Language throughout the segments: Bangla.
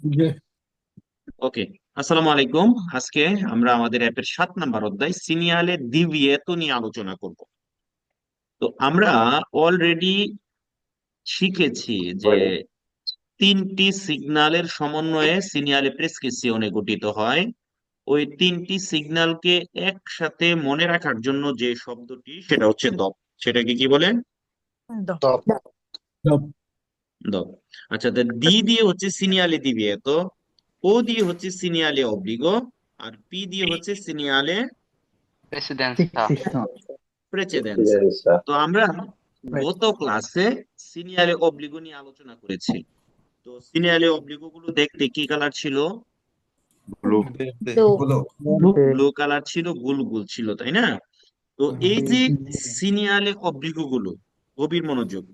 জি। ওকে। আসসালামু আলাইকুম। আজকে আমরা আমাদের অ্যাপের 7 নাম্বার অধ্যায় সিনিয়ালে দ্বিবিয়েত নিয়ে আলোচনা করব। তো আমরা অলরেডি শিখেছি যে তিনটি সিগন্যালের সমন্বয়ে সিনিয়ালে প্রেসক্রিপসিওনে গঠিত হয়। ওই তিনটি সিগন্যালকে একসাথে মনে রাখার জন্য যে শব্দটি সেটা হচ্ছে দপ। সেটাকে কি বলে? টপ। সব। দপ। আচ্ছা, তো ডি দিয়ে হচ্ছে সিনিয়ালে দ্বিবিয়েত, ও দিয়ে হচ্ছে সিনিয়ালে অব্লিগো, আর পি দিয়ে হচ্ছে সিনিয়ালে Presidenza. প্রেসিডেন্স। তো আমরা গত ক্লাসে সিনিয়ালে অব্লিগো নিয়ে আলোচনা করেছি। তো সিনিয়ালে অব্লিগো গুলো দেখতে কি কালার ছিল? Blue. বলো। ব্লু কালার ছিল, গুল গুল ছিল, তাই না? তো এই যে সিনিয়ালে অব্লিগো গুলো, গভীর মনোযোগ,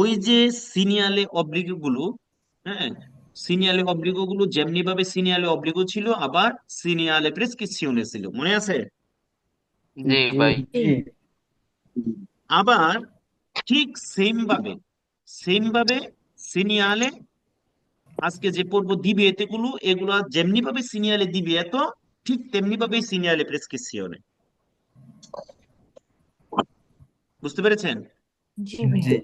ওই যে সিনিয়ালে অব্লিগো গুলো, হ্যাঁ, সিনিয়ালে অব্লিগো গুলো যেমনি ভাবে সিনিয়ালে অব্লিগো ছিল, আবার সিনিয়ালে প্রেসক্রিপসিওনে ছিল, মনে আছে? জি ভাই। আবার ঠিক সেম ভাবে সিনিয়ালে আজকে যে পড়বো দিবে এতে গুলো, এগুলা যেমনি ভাবে সিনিয়ালে দিবে এত, ঠিক তেমনি ভাবে সিনিয়ালে প্রেসক্রিপসিওনে। বুঝতে পেরেছেন? জি।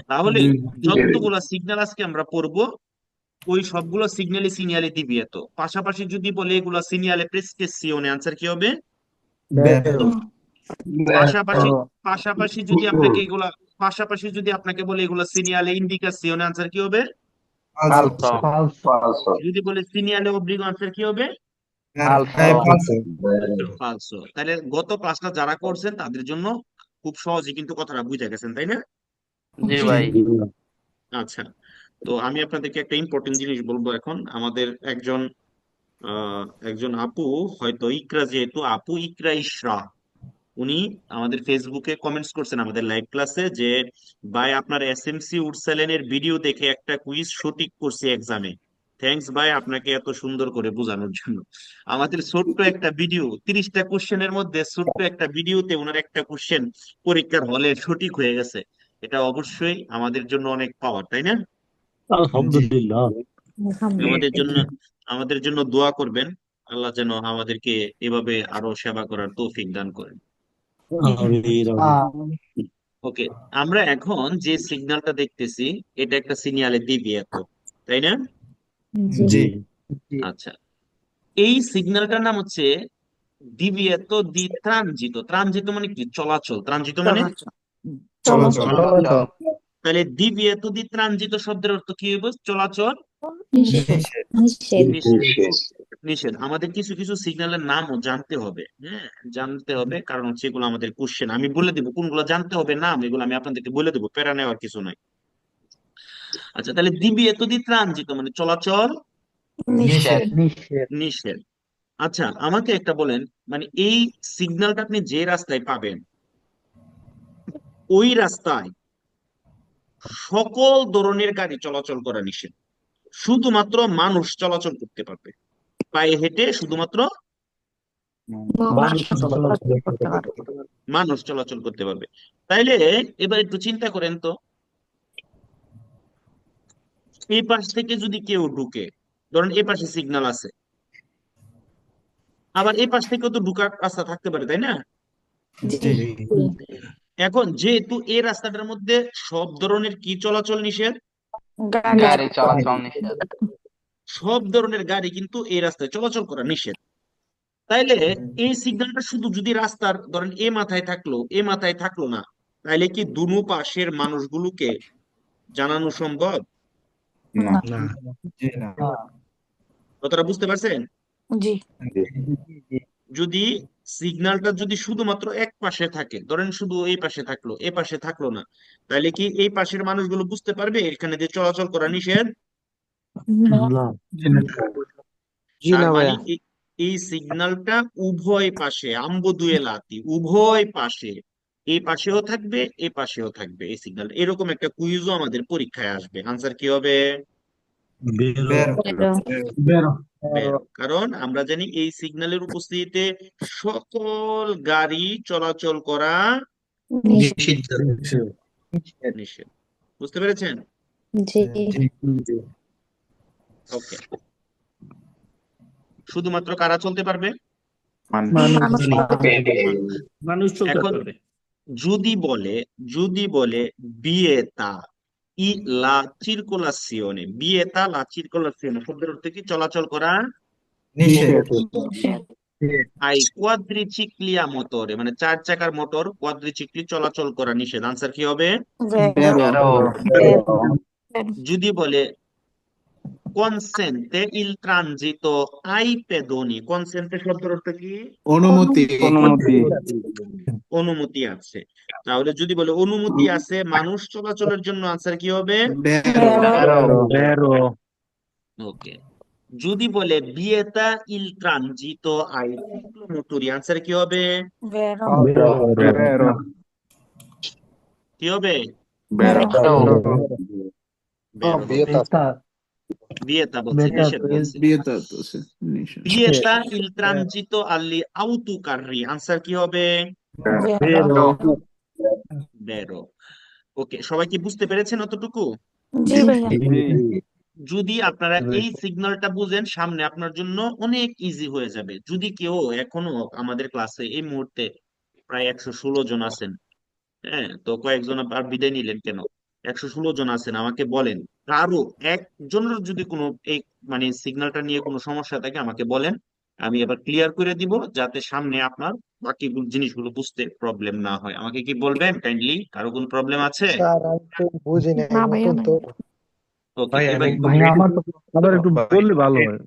তাহলে জি। যতগুলা সিগন্যাল আজকে আমরা পড়বো, ওই সবগুলো সিগন্যালে সিনিয়ালে দিবে এত, পাশাপাশি যদি বলে এগুলা সিনিয়ালে প্রেসক্রিপসিওনে, আনসার কি হবে? বেরো। পাশাপাশি পাশাপাশি যদি আপনাকে এগুলা পাশাপাশি যদি আপনাকে বলে এগুলা সিনিয়ালে ইন্ডিকাসিওনে, আনসার কি হবে? Falso. যদি বলে সিনিয়ালে অব্লিগো, আনসার কি হবে? Falso. ফালসো। তাহলে গত ক্লাসটা যারা করছেন তাদের জন্য খুব সহজে কিন্তু কথাটা বুঝে গেছেন, তাই না? জি ভাই। আচ্ছা, তো আমি আপনাদেরকে একটা ইম্পর্টেন্ট জিনিস বলবো এখন। আমাদের একজন একজন আপু, হয়তো ইকরা, যেহেতু আপু ইকরা ইশরা, উনি আমাদের ফেসবুকে কমেন্টস করছেন আমাদের লাইভ ক্লাসে যে, ভাই আপনার এসএমসি উডসালেনের ভিডিও দেখে একটা কুইজ সঠিক করছি এক্সামে। থ্যাঙ্কস ভাই, আপনাকে এত সুন্দর করে বোঝানোর জন্য। আমাদের ছোট্ট একটা ভিডিও, 30টা কোশ্চেনের মধ্যে ছোট্ট একটা ভিডিওতে ওনার একটা কোশ্চেন পরীক্ষার হলে সঠিক হয়ে গেছে। এটা অবশ্যই আমাদের জন্য অনেক পাওয়ার, তাই না? আলহামদুলিল্লাহ। আমাদের জন্য আমাদের জন্য দোয়া করবেন। আল্লাহ যেন আমাদেরকে এভাবে আরো সেবা করার তৌফিক দান করেন। আমির আমির। ওকে, আমরা এখন যে সিগন্যালটা দেখতেছি, এটা একটা সিনিয়ালে দ্বিবিয়েত, তাই না? জি। আচ্ছা, এই সিগন্যালটার নাম হচ্ছে দ্বিবিয়েত দ্বি ত্রানজিত। ত্রানজিত মানে কি? চলাচল। ত্রানজিত মানে চলাচল। চলাচল। তাহলে দ্বিবিয়েত দ্বি ত্রানজিত শব্দের অর্থ কি হবে? চলাচল নিষেধ। নিষেধ। নিষেধ। আমাদের কিছু কিছু সিগন্যালের নামও জানতে হবে, হ্যাঁ, জানতে হবে, কারণ হচ্ছে এগুলো আমাদের কোশ্চেন। আমি বলে দিব কোনগুলো জানতে হবে, নাম এগুলো আমি আপনাদেরকে বলে দেবো, প্যারা নেওয়ার কিছু নাই। আচ্ছা, তাহলে দিবি এতদি ত্রানজিত মানে চলাচল নিষেধ। নিষেধ। আচ্ছা, আমাকে একটা বলেন, মানে এই সিগন্যালটা আপনি যে রাস্তায় পাবেন, ওই রাস্তায় সকল ধরনের গাড়ি চলাচল করা নিষেধ। শুধুমাত্র মানুষ চলাচল করতে পারবে, পায়ে হেঁটে শুধুমাত্র মানুষ চলাচল করতে পারে। মানুষ চলাচল করতে পারবে। তাইলে এবার একটু চিন্তা করেন তো, এই পাশ থেকে যদি কেউ ঢুকে, ধরেন এই পাশে সিগন্যাল আছে, আবার এই পাশ থেকেও তো ঢুকার রাস্তা থাকতে পারে, তাই না? জি। এখন যেহেতু এই রাস্তাটার মধ্যে সব ধরনের কি চলাচল নিষেধ, গাড়ি চলাচল নিষেধ। সব ধরনের গাড়ি কিন্তু এই রাস্তায় চলাচল করা নিষেধ। তাইলে এই সিগন্যালটা শুধু যদি রাস্তার ধরেন এ মাথায় থাকলো, এ মাথায় থাকলো না, তাইলে কি দুনো পাশের মানুষগুলোকে জানানো সম্ভব? না। না। জি না। কথাটা বুঝতে পারছেন? যদি সিগন্যালটা যদি শুধুমাত্র এক পাশে থাকে, ধরেন শুধু এই পাশে থাকলো, এ পাশে থাকলো না, তাহলে কি এই পাশের মানুষগুলো বুঝতে পারবে এখানে দিয়ে চলাচল করা নিষেধ? না। জি না। তার মানে এই সিগন্যালটা উভয় পাশে, আম্বদুয়ে লাতি, উভয় পাশে, এই পাশেও থাকবে, এ পাশেও থাকবে এই সিগন্যাল। এরকম একটা কুইজও আমাদের পরীক্ষায় আসবে, আনসার কি হবে? বেরো। বেরো। বেরো। কারণ আমরা জানি এই সিগন্যালের উপস্থিতিতে সকল গাড়ি চলাচল করা নিষিদ্ধ। নিষেধ। বুঝতে পেরেছেন? জি। জি। ওকে, শুধুমাত্র কারা চলতে পারবে? মানুষ মানুষ। মানুষ চলতে এখন পারবে। যদি বলে বিয়েতা ই লা চিরকুলাসিওনে, বিয়েতা লা চিরকুলাসিওনে শব্দের অর্থ কি? চলাচল করা। নিষেধ। আই কোয়াদ্রিচিক্লিয়া মোটরে, মানে চার চাকার মোটর কোয়াদ্রিচিক্লি চলাচল করা নিষেধ। আনসার কি হবে? বেরো যদি বলে কনসেন্তে ইল ট্রানজিতো আই পেদোনি, কনসেন্তে শব্দের অর্থ কি? অনুমতি। অনুমতি অনুমতি আছে। তাহলে যদি বলে অনুমতি আছে মানুষ চলাচলের জন্য, আনসার কি হবে? বেরো ওকে। যদি বলে বিয়েতা ইল ট্রানজিতো আই সিক্লোমোটরি, আনসার কি হবে? বেরো কি হবে? বেরো বেরো হবে। বিয়েতা বলছে, নিষেধ বলছে। বিয়েতা ইল ট্রানজিতো আল্লি আউতু কার্রি, আনসার কি হবে? বেরো। ওকে, সবাই কি বুঝতে পেরেছেন অতটুকু? জি ভাইয়া। যদি আপনারা এই সিগন্যালটা বুঝেন, সামনে আপনার জন্য অনেক ইজি হয়ে যাবে। যদি কেউ এখনো আমাদের ক্লাসে এই মুহূর্তে প্রায় 116 জন আছেন, হ্যাঁ, তো কয়েকজন আর বিদায় নিলেন কেন? 116 জন আছেন, আমাকে বলেন কারো একজনের যদি কোনো এই মানে সিগন্যালটা নিয়ে কোনো সমস্যা থাকে আমাকে বলেন, আমি এবার ক্লিয়ার করে দিব, যাতে সামনে আপনার বাকি জিনিসগুলো বুঝতে প্রবলেম না হয়। আমাকে কি বলবেন কাইন্ডলি, কারো কোনো প্রবলেম আছে? স্যার আমি তো বুঝি নাই না ভাইয়া নতুন নাই। তো। ওকে, এবার আমার তো আবার একটু বললে ভালো হয়।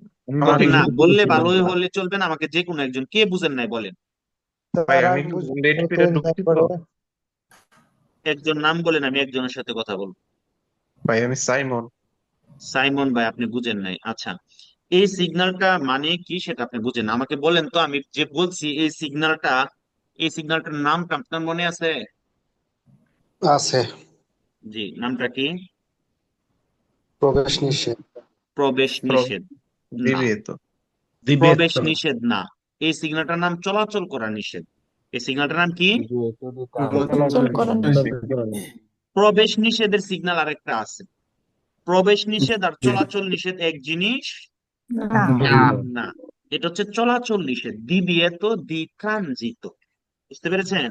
ওকে, না বললে ভালোই হলে চলবে না, আমাকে যে কোনো একজন, কে বুঝেন নাই বলেন। স্যার আমি বুঝি নতুন একবারে। একজন নাম বলেন, আমি একজনের সাথে কথা বলবো। আমি সাইমন। সাইমন ভাই, আপনি বুঝেন নাই? আচ্ছা, এই সিগন্যালটা মানে কি সেটা আপনি বুঝেন না। আমাকে বলেন তো, আমি যে বলছি এই সিগন্যালটার নামটা আপনার মনে আছে? আছে জি, নামটা কি? প্রবেশ নিষেধ। প্রবেশ নিষেধ না, দিবে তো। প্রবেশ নিষেধ না। এই সিগন্যালটার নাম চলাচল করা নিষেধ। এই সিগন্যালটার নাম কি? চলাচল করেন। প্রবেশ নিষেধের সিগন্যাল আরেকটা আছে। প্রবেশ নিষেধ আর চলাচল নিষেধ এক জিনিস না। না। এটা হচ্ছে চলাচল নিষেধ, দিবিয়েত দি ট্রানজিত। বুঝতে পেরেছেন?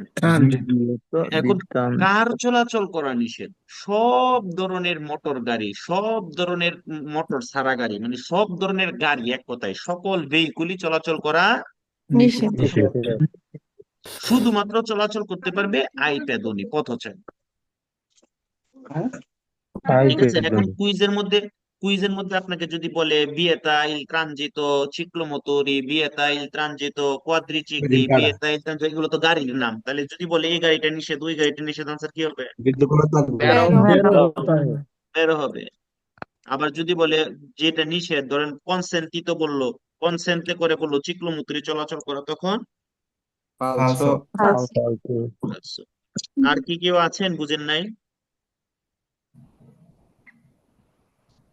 এখন কার চলাচল করা নিষেধ? সব ধরনের মোটর গাড়ি, সব ধরনের মোটর সারা গাড়ি, মানে সব ধরনের গাড়ি, এক কথায় সকল ভেহিকুলই চলাচল করা। নিষেধ। শুধুমাত্র চলাচল করতে পারবে আইপ্যাদনি, পথচারী। ঠিক আছে, এখন কুইজের মধ্যে আপনাকে যদি বলে বিয়েতা ইল ট্রানজিতো চিক্লোমোটরি, বিয়েতা ইল ট্রানজিতো কোয়াদ্রিচিক্লি, বিয়েতা ইল ট্রানজিতো, এগুলো তো গাড়ির নাম। তাহলে যদি বলে এই গাড়িটা নিষেধ, ওই গাড়িটা নিষেধ, আনসার কি হবে? বের হবে। আবার যদি বলে যেটা নিষেধ, ধরেন কনসেন্টিতো বললো, কনসেন্টে করে বললো চিক্লোমোটরি চলাচল করা, তখন আচ্ছা। আর কি কেউ আছেন বুঝেন নাই?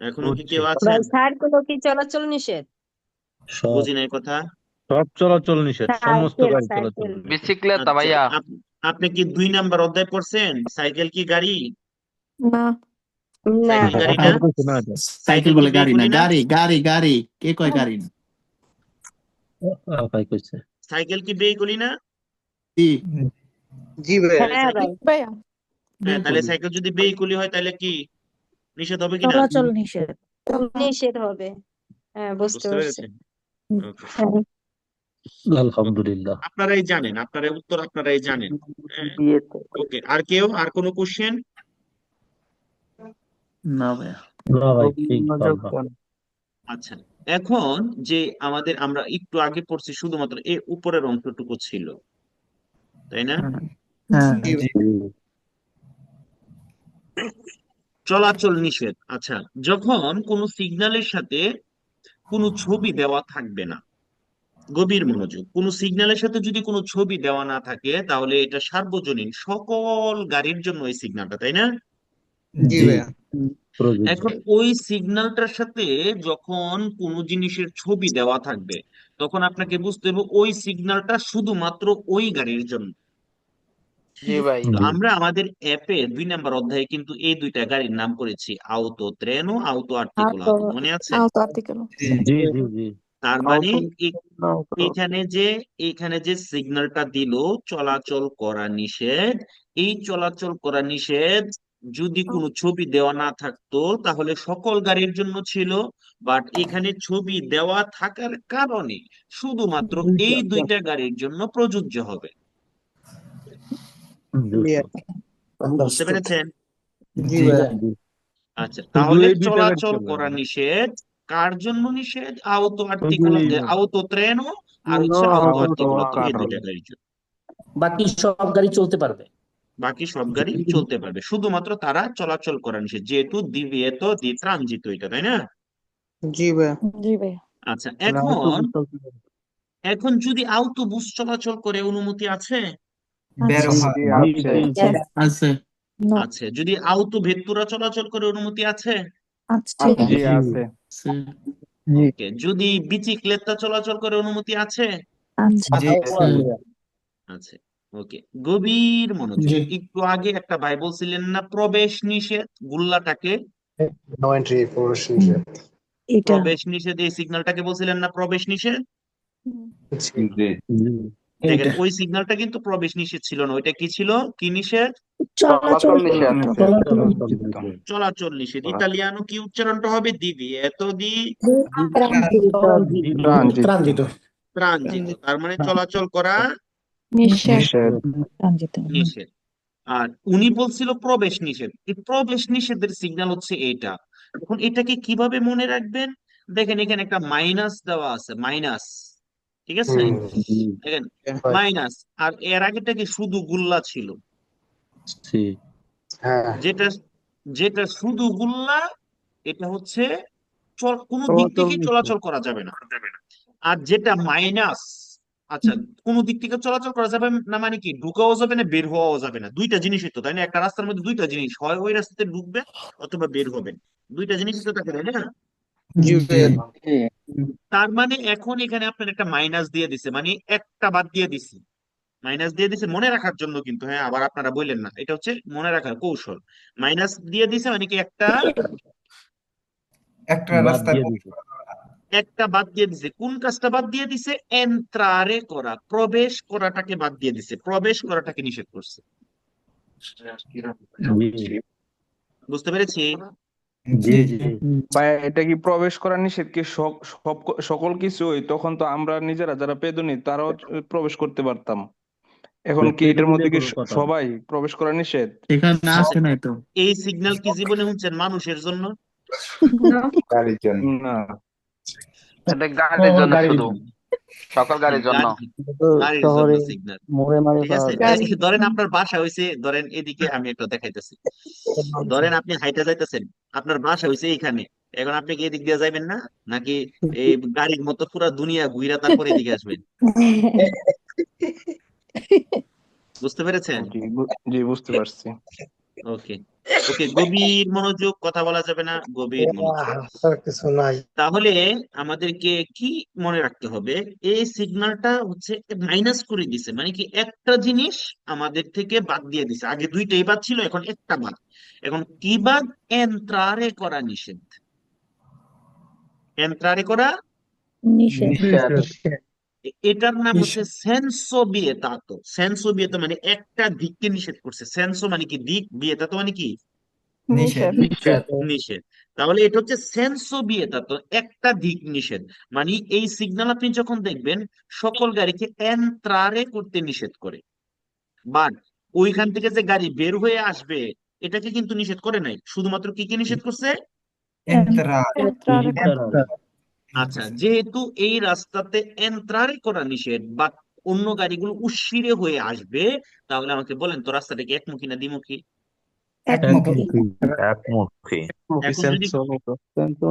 এখনো কি কেউ আছেন সাইকেলও কি চলাচল নিষেধ? বুঝি নাই কথা? সব চলাচল নিষেধ, সমস্ত সাইকেল গাড়ি চলাচল সাইকেল নিষেধ। বিসিক্লেতা আচ্ছা, ভাইয়া আপনি কি 2 নাম্বার অধ্যায় পড়ছেন? সাইকেল কি গাড়ি? না। না। সাইকেল গাড়ি না? সাইকেল সাইকেল কি বলে গাড়ি না, বেগুলি না? গাড়ি গাড়ি গাড়ি, কে কয় গাড়ি না? ভাই কইছে সাইকেল কি বেগুলি না? জি, জি ভাই। তাহলে হ্যাঁ সাইকেল, ভাই, ভাইয়া হ্যাঁ, তাহলে সাইকেল যদি বেগুলি হয় তাহলে কি নিষেধ হবে কিনা? চলাচল নিষেধ। নিষেধ হবে। হ্যাঁ, বুঝতে বুঝতে পারছি। পেরেছেন? ওকে, হ্যাঁ। আলহামদুলিল্লাহ। আপনারাই জানেন, আপনারা উত্তর আপনারাই জানেন। হ্যাঁ, ওকে, আর কেউ, আর কোনো কোশ্চেন? না ভাইয়া। না ভাই, ঠিক বলবা। আচ্ছা, এখন যে আমাদের আমরা একটু আগে পড়ছি শুধুমাত্র এই উপরের অংশটুকু ছিল, তাই না? হ্যাঁ, চলাচল নিষেধ। আচ্ছা, যখন কোনো সিগন্যালের সাথে কোনো ছবি দেওয়া থাকবে না, গভীর মনোযোগ, কোনো সিগন্যালের সাথে যদি কোনো ছবি দেওয়া না থাকে, তাহলে এটা সার্বজনীন সকল গাড়ির জন্য এই সিগন্যালটা, তাই না? জি ভাইয়া। প্রযোজ্য। এখন ওই সিগন্যালটার সাথে যখন কোনো জিনিসের ছবি দেওয়া থাকবে, তখন আপনাকে বুঝতে হবে ওই সিগন্যালটা শুধুমাত্র ওই গাড়ির জন্য। জি ভাই। তো জি আমরা আমাদের অ্যাপে 2 নম্বর অধ্যায়ে কিন্তু এই দুইটা গাড়ির নাম করেছি, আউতো ট্রেনো, আউতো Auto, আর্টিকুলাতো, মনে আছে? auto article. জি জি জি তার মানে আউটো এ- আউটো এখানে যে সিগন্যালটা দিল চলাচল করা নিষেধ, এই চলাচল করা নিষেধ যদি কোনো ছবি দেওয়া না থাকতো তাহলে সকল গাড়ির জন্য ছিল, বাট এখানে ছবি দেওয়া থাকার কারণে শুধুমাত্র এই দুইটা গাড়ির জন্য প্রযোজ্য হবে। Clear. বুঝতে Understood. পেরেছেন? জি ভাইয়া। জি আচ্ছা, শুধু তাহলে এই দুইটা গাড়ি চলাচল চলবে করা না, নিষেধ কার জন্য নিষেধ? আউতো শুধু আর্টিকুলার, এই মত আউতো ট্রেনো আর হচ্ছে আউতো আউটো আর্টিকুলাতো, এই কারো। দুইটা গাড়ির জন্য। বাকি সব গাড়ি চলতে পারবে। বাকি সব গাড়ি চলতে পারবে, শুধুমাত্র তারা চলাচল করা নিষেধ, যেহেতু দিবিয়েতো দি ট্রানজিতো, এটা তাই না? জি ভাইয়া। জি ভাইয়া। আচ্ছা, তাহলে এখন autobus চলতে পারবে। এখন যদি আউটোবুস চলাচল করে অনুমতি আছে? আছে। জি জি আছে। জি Yes. আছে। No. আছে। যদি আউটো ভেত্তুরা চলাচল করে অনুমতি আছে? আছে। জি জি আছে। আছে। ওকে। যদি বিচিক্লেতা চলাচল করে অনুমতি আছে? আছে। আছে। আছে। ওকে, গভীর মনোযোগ। একটু আগে একটা ভাই বলছিলেন না প্রবেশ নিষেধ, গুল্লাটাকে No entry প্রবেশ নিষেধ। এটা। প্রবেশ নিষেধ, এই সিগন্যালটাকে বলছিলেন না প্রবেশ নিষেধ? জি। জি দেখেন ওই সিগন্যালটা কিন্তু প্রবেশ নিষেধ ছিল না, ওইটা কি ছিল? কি নিষেধ? চলাচল নিষেধ। করতে হবে। চলাচল নিষেধ। চলাচল নিষেধ। ইতালিয়ানো কি উচ্চারণটা হবে? দিবি এত দি Transito. ট্রানজিট। ট্রানজিট। ট্রানজিত, তার মানে চলাচল করা নিষেধ। নিষেধ। ট্রানজিট। নিষেধ। আর উনি বলছিল প্রবেশ নিষেধ, এই প্রবেশ নিষেধের সিগন্যাল হচ্ছে এইটা। এখন এটাকে কিভাবে মনে রাখবেন? দেখেন এখানে একটা মাইনাস দেওয়া আছে, মাইনাস, ঠিক আছে? হুম। জি দেখেন ভাই। মাইনাস, আর এর আগেটা কি শুধু গুল্লা ছিল? জি হ্যাঁ। যেটা যেটা শুধু গুল্লা, এটা হচ্ছে কোনো দিক চলাচল থেকে নিষেধ। চলাচল করা যাবে না। আর যেটা মাইনাস, আচ্ছা, কোনো দিক থেকে চলাচল করা যাবে না মানে কি? ঢুকাও যাবে না, বের হওয়াও যাবে না, দুইটা জিনিসই তো, তাই না? একটা রাস্তার মধ্যে দুইটা জিনিস, হয় ওই রাস্তাতে ঢুকবেন অথবা বের হবেন, দুইটা জিনিসই তো থাকে, তাই না? জি ভাইয়া। তার মানে এখন এখানে আপনার একটা মাইনাস দিয়ে দিছে, মানে একটা বাদ দিয়ে দিছে, মাইনাস দিয়ে দিছে মনে রাখার জন্য কিন্তু, হ্যাঁ, আবার আপনারা বললেন না, এটা হচ্ছে মনে রাখার কৌশল। মাইনাস দিয়ে দিছে মানে কি একটা বাদ দিয়ে দিছে। একটা বাদ দিয়ে দিছে। কোন কাজটা বাদ দিয়ে দিছে? এন্ট্রারে করা, প্রবেশ করাটাকে বাদ দিয়ে দিছে, প্রবেশ করাটাকে নিষেধ করছে। জি বুঝতে পেরেছি? জি জি ভাই এটা কি প্রবেশ করা নিষেধ কি সকল কিছুই? তখন তো আমরা নিজেরা যারা পেদনী তারাও প্রবেশ করতে পারতাম। এখন কি এটার মধ্যে কি কোনো কথা না। সবাই প্রবেশ করা নিষেধ? এখানে আচ্ছা, আসে নাই তো। এই সিগন্যাল কি জীবনে শুনছেন মানুষের জন্য? No. গাড়ির জন্য। না। এটা গাড়ির জন্য, গাড়ির শুধু জন্য। সকল গাড়ির জন্য। গাড়ির জন্য সিগন্যাল, মোড়ে মারে ঠিক পাওয়া আছে? যায়। ধরেন আপনার বাসা হইছে, ধরেন এদিকে, আমি একটা দেখাইতেছি, ধরেন আপনি হাইটা যাইতেছেন, আপনার বাসা হইছে এইখানে, এখন আপনি কি এদিক দিয়ে যাইবেন না, নাকি এই গাড়ির মতো পুরো দুনিয়া ঘুরে তারপরে এদিকে আসবেন? বুঝতে পেরেছেন? জি বুঝতে পারছি। ওকে, ওকে, গভীর মনোযোগ, কথা বলা যাবে না, গভীর মনোযোগ। আর কিছু নাই। তাহলে আমাদেরকে কি মনে রাখতে হবে? এই সিগন্যালটা হচ্ছে মাইনাস করে দিছে, মানে কি একটা জিনিস আমাদের থেকে বাদ দিয়ে দিছে, আগে দুইটাই বাদ ছিল, এখন একটা বাদ। এখন কি বাদ? এন্ট্রারে করা নিষেধ, এন্ট্রারে করা। নিষেধ। এটার নাম হচ্ছে সেন্সো বিয়েতাতো। সেন্সো বিয়েতো মানে একটা দিককে নিষেধ করছে, সেন্সো মানে কি দিক, বিয়েতাতো মানে কি নিষেধ। নিষেধ। তাহলে এটা হচ্ছে সেন্সো বিয়েতাতো, একটা দিক নিষেধ। মানে এই সিগন্যাল আপনি যখন দেখবেন সকল গাড়িকে এন্ট্রারে করতে নিষেধ করে, বাট ওইখান থেকে যে গাড়ি বের হয়ে আসবে এটাকে কিন্তু নিষেধ করে নাই, শুধুমাত্র কি কি নিষেধ করছে? Entrar. আচ্ছা, যেহেতু এই রাস্তাতে এন্ট্রারে করা নিষেধ, বা অন্য গাড়িগুলো উশিরে হয়ে আসবে, তাহলে আমাকে বলেন তো রাস্তাটা কি একমুখী না দ্বিমুখী? একমুখী। একমুখী। এখন যদি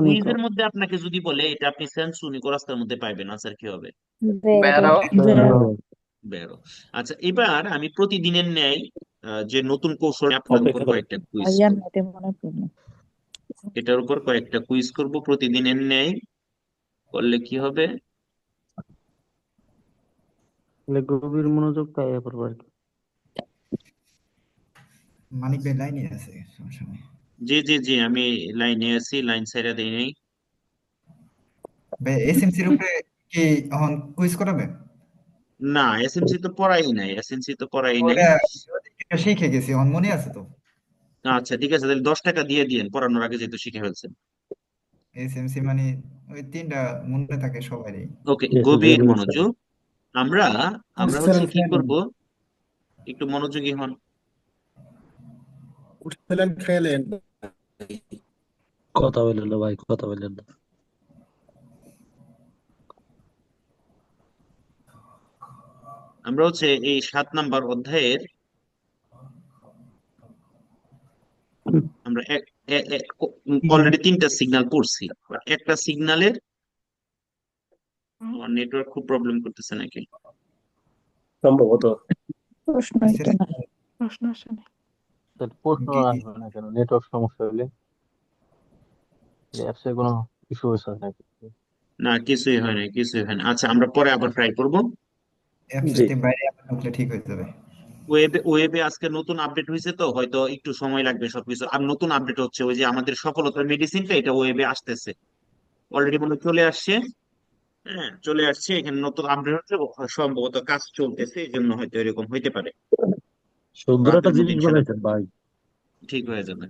কুইজের মধ্যে আপনাকে যদি বলে এটা আপনি সেন্সুনিকো রাস্তার মধ্যে পাইবেন, আনসার কি হবে? বেরো। Vero. বেরো। আচ্ছা, এবার আমি প্রতিদিনের ন্যায় যে নতুন কৌশল আপনার উপর অপেক্ষা করো। কয়েকটা কুইজ Ayan, করব, ito muna problem. এটার উপর কয়েকটা কুইজ করব প্রতিদিনের ন্যায়, করলে কি হবে? গভীর মনোযোগ তাই ব্যাপার আর কি। মানিক ভাই লাইনে আছে, সমস্যা নেই। জি জি জি, আমি লাইনে আছি, লাইন ছেড়ে দেই নাই। ভাই এসএমসির উপরে কি এখন কুইজ করাবে? না, এসএমসি তো পড়াই নাই, এসএমসি তো পড়াই নাই। ওটা এটা শিখে গেছি, এখন মনে আছে তো। আচ্ছা ঠিক আছে, তাহলে 10 টাকা দিয়ে দিয়েন পড়ানোর আগে যেহেতু শিখে ফেলছেন। এসএমসি মানে ওই তিনটা মনে থাকে সবারই। ওকে, গভীর মনোযোগ। আমরা আমরা হচ্ছে কি করব, একটু মনোযোগী হন। কথা বললেন না ভাই, কথা বললেন না। আমরা হচ্ছে এই 7 নাম্বার অধ্যায়ের আমরা অলরেডি 3টা সিগন্যাল পড়ছি। একটা সিগন্যালের নেটওয়ার্ক খুব প্রবলেম করতেছে নাকি? সম্ভবত। প্রশ্ন তো না, প্রশ্ন আসে না। প্রশ্ন আসবে না কেন, নেটওয়ার্ক সমস্যা হলে অ্যাপসে কোনো ইস্যু হয়েছে নাকি? না, কিছুই হয় না, কিছুই হয় না। আচ্ছা, আমরা পরে আবার ট্রাই করব। অ্যাপসের বাইরে আবার ঢুকলে ঠিক হয়ে যাবে। ওয়েবে আজকে নতুন আপডেট হয়েছে, তো হয়তো একটু সময় লাগবে সবকিছু। আর নতুন আপডেট হচ্ছে ওই যে আমাদের সফলতার মেডিসিনটা, এটা ওয়েবে আসতেছে, অলরেডি মনে হয় চলে আসছে। হ্যাঁ, চলে আসছে, এখানে নতুন আপডেট হচ্ছে, সম্ভবত কাজ চলতেছে, এই জন্য হয়তো এরকম হইতে পারে। সুন্দর একটা রাতের মধ্যে জিনিস ইনশাল্লাহ বানাইছেন ভাই। ঠিক হয়ে যাবে।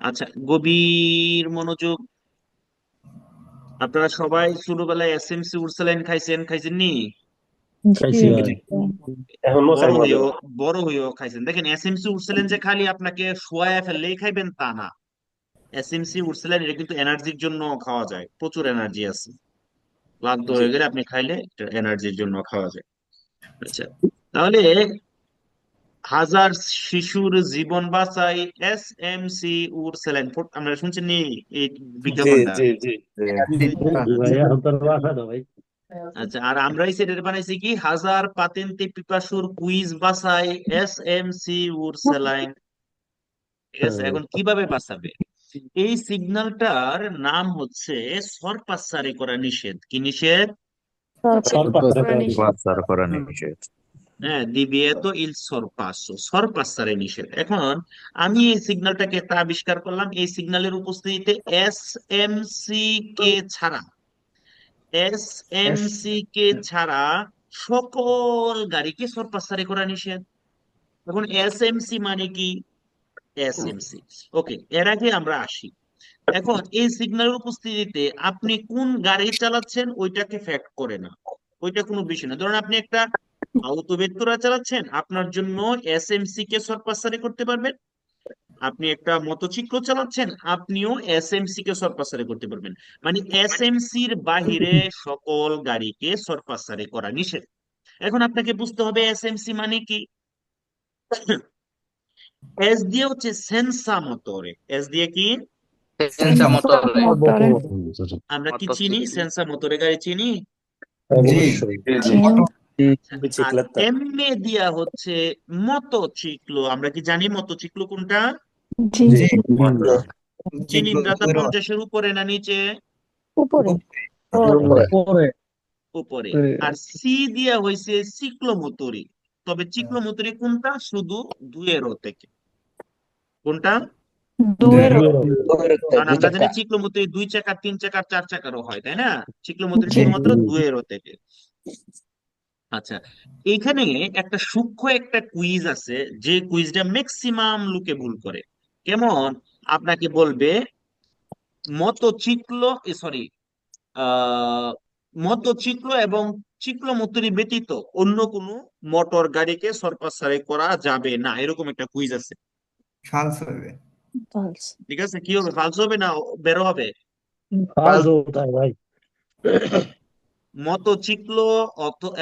আচ্ছা, গভীর মনোযোগ। আপনারা সবাই ছোটবেলায় এসএমসি উরসালাইন খাইছেন নি? খাইছি ভাই। এখন বড় মশার মজা। হইও বড় হইও খাইছেন। দেখেন, এসএমসি উরসালাইন যে খালি আপনাকে শোয়ায় ফেললেই খাইবেন তা না। এসএমসি উরসালাইন এটা কিন্তু এনার্জির জন্য খাওয়া যায়, প্রচুর এনার্জি আছে। ক্লান্ত হয়ে গেলে আপনি খাইলে এটা এনার্জির জন্য খাওয়া যায়। আচ্ছা, তাহলে হাজার শিশুর জীবন বাঁচায় এসএমসি উরসালাইন, আমরা শুনছেন নি এই বিজ্ঞাপনটা? ভাই এখন তো বাসা না ভাই। আচ্ছা, আর আমরাই সেটা বানাইছি কি, হাজার পাতেন্তে পিপাসুর কুইজ বাঁচায় এসএমসি উরসালাইন। ঠিক আছে, এখন কিভাবে বাঁচাবে? এই সিগন্যালটার নাম হচ্ছে সরপাসারে করা নিষেধ। কি নিষেধ? বাচ্চার করা নিষেধ। হ্যাঁ, divieto il sorpasso, সরপাসারে নিষেধ। এখন আমি এই সিগন্যালটাকে একটা আবিষ্কার করলাম, এই সিগন্যালের উপস্থিতিতে এসএমসি কে ছাড়া সকল গাড়িকে সরপাসারে করা নিষেধ। এখন এসএমসি মানে কি? এসএমসি, ওকে, এর আগে আমরা আসি। এখন এই সিগন্যালের উপস্থিতিতে আপনি কোন গাড়ি চালাচ্ছেন ওইটাকে ফ্যাক্ট করে না, ওইটা কোনো বিষয় না। ধরুন আপনি একটা আউটো ভেক্টর চালাচ্ছেন, আপনার জন্য এসএমসি কে সরপাসারি করতে পারবেন। আপনি একটা মোটরসাইকেল চালাচ্ছেন, আপনিও এসএমসি কে সরপাসারি করতে পারবেন। মানে এসএমসির বাহিরে সকল গাড়িকে সরপাসারি করা নিষেধ। এখন আপনাকে বুঝতে হবে এসএমসি মানে কি। এস দিয়ে হচ্ছে সেন্সা মোটরে, এস দিয়ে কি? সেন্সা মোটরে। মোটরে আমরা কি চিনি? সেন্সা মোটরে গাড়ি চিনি। অবশ্যই। আর এমএ দিয়া হচ্ছে মোটরসাইকেল। আমরা কি জানি মোটরসাইকেল কোনটা? জি জি চিলিন্ড্রাটা 50-এর উপরে না নিচে? উপরে পরে উপরে। আর সি দিয়া হইছে চিক্লোমোটরি। তবে চিক্লোমোটরি কোনটা? শুধু 2-এর থেকে। কোনটা? দুয়ের কারণ আমরা জানি চিক্লোমোটরি 2 চাকার, 3 চাকার, 4 চাকারও হয়, তাই না? চিক্লোমোটরি শুধুমাত্র 2-এর থেকে। আচ্ছা, এইখানে একটা সূক্ষ্ম একটা কুইজ আছে, যে কুইজটা ম্যাক্সিমাম লোকে ভুল করে। কেমন? আপনাকে বলবে সরি মোটরসাইকেল এবং চিক্লোমোটরি ব্যতীত অন্য কোনো মোটর গাড়িকে সরপাসারি করা যাবে না, এরকম একটা কুইজ আছে। ফালস হবে। ঠিক আছে, কি হবে? ফালস হবে না বেরো হবে? ভাই মোটরসাইকেল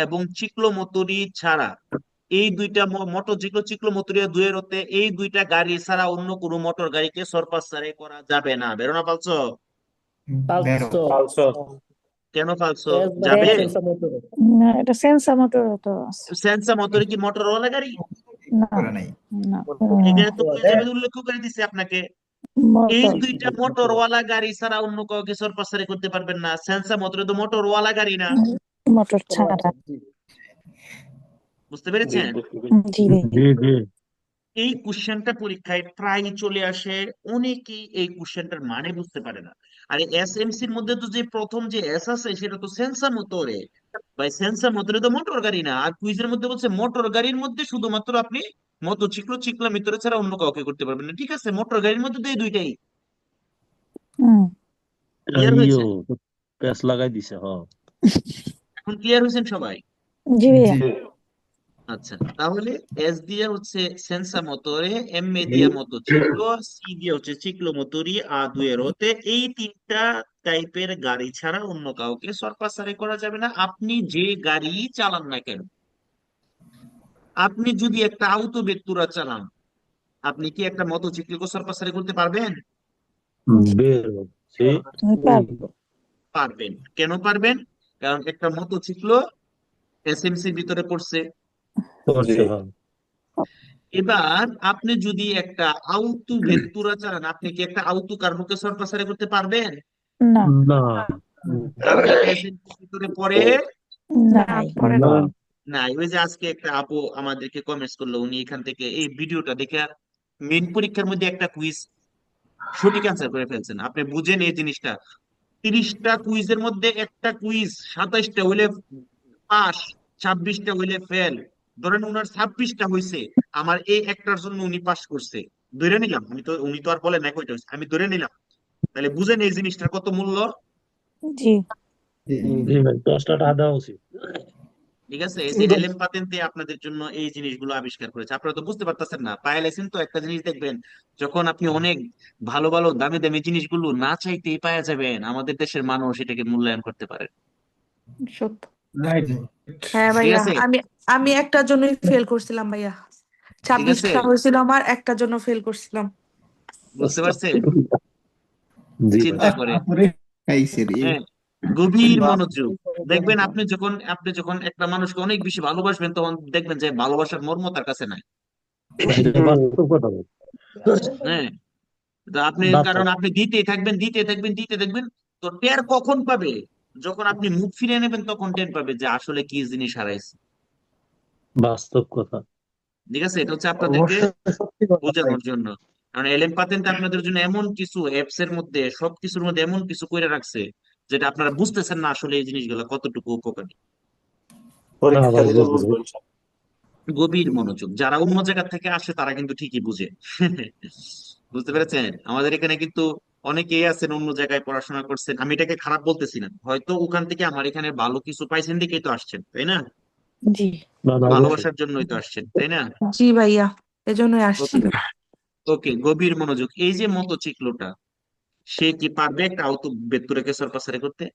এবং চিক্লোমোটরি ছাড়া এই দুইটা মোটরসাইকেল, চিক্লোমোটরি 2-এর হতে এই দুইটা গাড়ি ছাড়া অন্য কোনো মোটর গাড়িকে সরপাসারি করা যাবে না। বেরো না ফালসো? বেরো। কেন ফালসো? যাবে? না, এটা সেন্সা মোটর তো আছে। সেন্সা মোটরে কি মোটরওয়ালা গাড়ি? না করে নাই। না এখানে তো কুইজে উল্লেখ করে দিছে আপনাকে, এই মোটর দুইটা মোটরওয়ালা গাড়ি ছাড়া অন্য কাউকে সরপাসারি করতে পারবেন না। সেন্সা মোটরে তো মোটরওয়ালা গাড়ি না। মোটর ছাড়া। বুঝতে পেরেছেন? জি জি জি এই কোশ্চেনটা পরীক্ষায় প্রায় চলে আসে, অনেকেই এই কোশ্চেনটার মানে বুঝতে পারে না। আর এসএমসির মধ্যে তো যে প্রথম যে এস আছে সেটা তো সেন্সা মোটরে, ভাই সেন্সা মোটরে তো মোটর গাড়ি না। আর কুইজের মধ্যে বলছে মোটর গাড়ির মধ্যে শুধুমাত্র আপনি মোটরসাইকেল চিকলা ভিতরে ছাড়া অন্য কাউকে করতে পারবেন না। ঠিক আছে, মোটর গাড়ির মধ্যে তো এই দুইটাই। হুম ক্লিয়ার হয়েছে? প্যাচ লাগাই দিছে এখন ক্লিয়ার হয়েছেন সবাই? জি ভাইয়া। জি আচ্ছা, তাহলে এস দিয়ে হচ্ছে সেন্সা মোটরে, এম এ দিয়ে মোটরসাইকেল, সি দিয়ে হচ্ছে চিকলো মোটরি, আর দুয়ের হতে এই তিনটা টাইপের গাড়ি ছাড়া অন্য কাউকে সরপাসারি করা যাবে না, আপনি যে গাড়ি চালান না কেন। আপনি যদি একটা আউটো বেত্তুরা চালান, আপনি কি একটা মোটরসাইকেলকে সরপাসারি করতে পারবেন? বের হচ্ছে আমি পারবো। পারবেন। কেন পারবেন? কারণ একটা মোটরসাইকেল এসএমসির ভিতরে পড়ছে। করছে এবার আপনি যদি একটা আউটু ভেত্তুরা চালান, আপনি কি একটা আউটু কার্বোকে সরপাসারি করতে পারবেন? না না কারণ এটা এসএমসির ভিতরে পড়ে নাই না নাই। ওই যে আজকে একটা আপু আমাদেরকে কমেন্টস করলো, উনি এখান থেকে এই ভিডিওটা দেখে মেইন পরীক্ষার মধ্যে একটা কুইজ সঠিক অ্যান্সার করে ফেলছেন। আপনি বুঝেন এই জিনিসটা, 30টা কুইজের মধ্যে একটা কুইজ 27টা হইলে পাস, 26টা হইলে ফেল। ধরেন উনার 26টা হয়েছে, আমার এই একটার জন্য উনি পাস করছে, ধরে নিলাম। উনি তো আর বলে না কয়টা হয়েছে, আমি ধরে নিলাম। তাহলে বুঝেন এই জিনিসটার কত মূল্য। জি জি ভাই 10টা টাকা দেওয়া উচিত। ঠিক আছে, এই যে এলএম পাতেন্তে আপনাদের জন্য এই জিনিসগুলো আবিষ্কার করেছে। আপনারা তো বুঝতে পারতেছেন না, পাইলেছেন তো একটা জিনিস দেখবেন, যখন আপনি অনেক ভালো ভালো দামি দামি জিনিসগুলো না চাইতেই পাওয়া যাবেন, আমাদের দেশের মানুষ এটাকে মূল্যায়ন করতে পারে। সত্য। জি হ্যাঁ ঠিক ভাইয়া, আছে, আমি আমি একটার জন্যই ফেল করছিলাম ভাইয়া। ঠিক আছে, 26টা হয়েছিল আমার, একটার জন্য ফেল করছিলাম। বুঝতে পারছেন? জি চিন্তা ভাই করে, তারপরে খাইছে রে হ্যাঁ, গভীর মনোযোগ। দেখবেন আপনি যখন একটা মানুষকে অনেক বেশি ভালোবাসবেন, তখন দেখবেন যে ভালোবাসার মর্ম তার কাছে নাই। এটা বাস্তব কথা ভাই। হ্যাঁ, তো আপনি, বাস্তব কারণ আপনি দিতে থাকবেন, তো টের কখন পাবে? যখন আপনি মুখ ফিরিয়ে নেবেন তখন টের পাবে যে আসলে কি জিনিস হারাইছে। বাস্তব কথা। ঠিক আছে, এটা হচ্ছে আপনাদেরকে অবশ্যই সত্যি কথা ভাই। বোঝানোর জন্য। কারণ এলএম পাতেন্ট আপনাদের জন্য এমন কিছু অ্যাপস এর মধ্যে, সবকিছুর মধ্যে এমন কিছু করে রাখছে যেটা আপনারা বুঝতেছেন না আসলে এই জিনিসগুলো কতটুকু উপকারী। না পরীক্ষা ভাই দিলে বুঝবো। বুঝবো ইনশাআল্লাহ। গভীর মনোযোগ, যারা অন্য জায়গা থেকে আসে তারা কিন্তু ঠিকই বুঝে। বুঝতে পেরেছেন? আমাদের এখানে কিন্তু অনেকেই আছেন অন্য জায়গায় পড়াশোনা করছেন, আমি এটাকে খারাপ বলতেছি না, হয়তো ওখান থেকে আমার এখানে ভালো কিছু পাইছেন দেখেই তো আসছেন, তাই না? জি না না অবশ্যই। ভালোবাসার জন্যই তো আসছেন, তাই না? জি ভাইয়া, এজন্যই আসছি। ওকে, গভীর মনোযোগ। এই যে মোটরসাইকেলটা, সে কি পারবে একটা আউটো বেত্তুরেকে সরপাসারি করতে?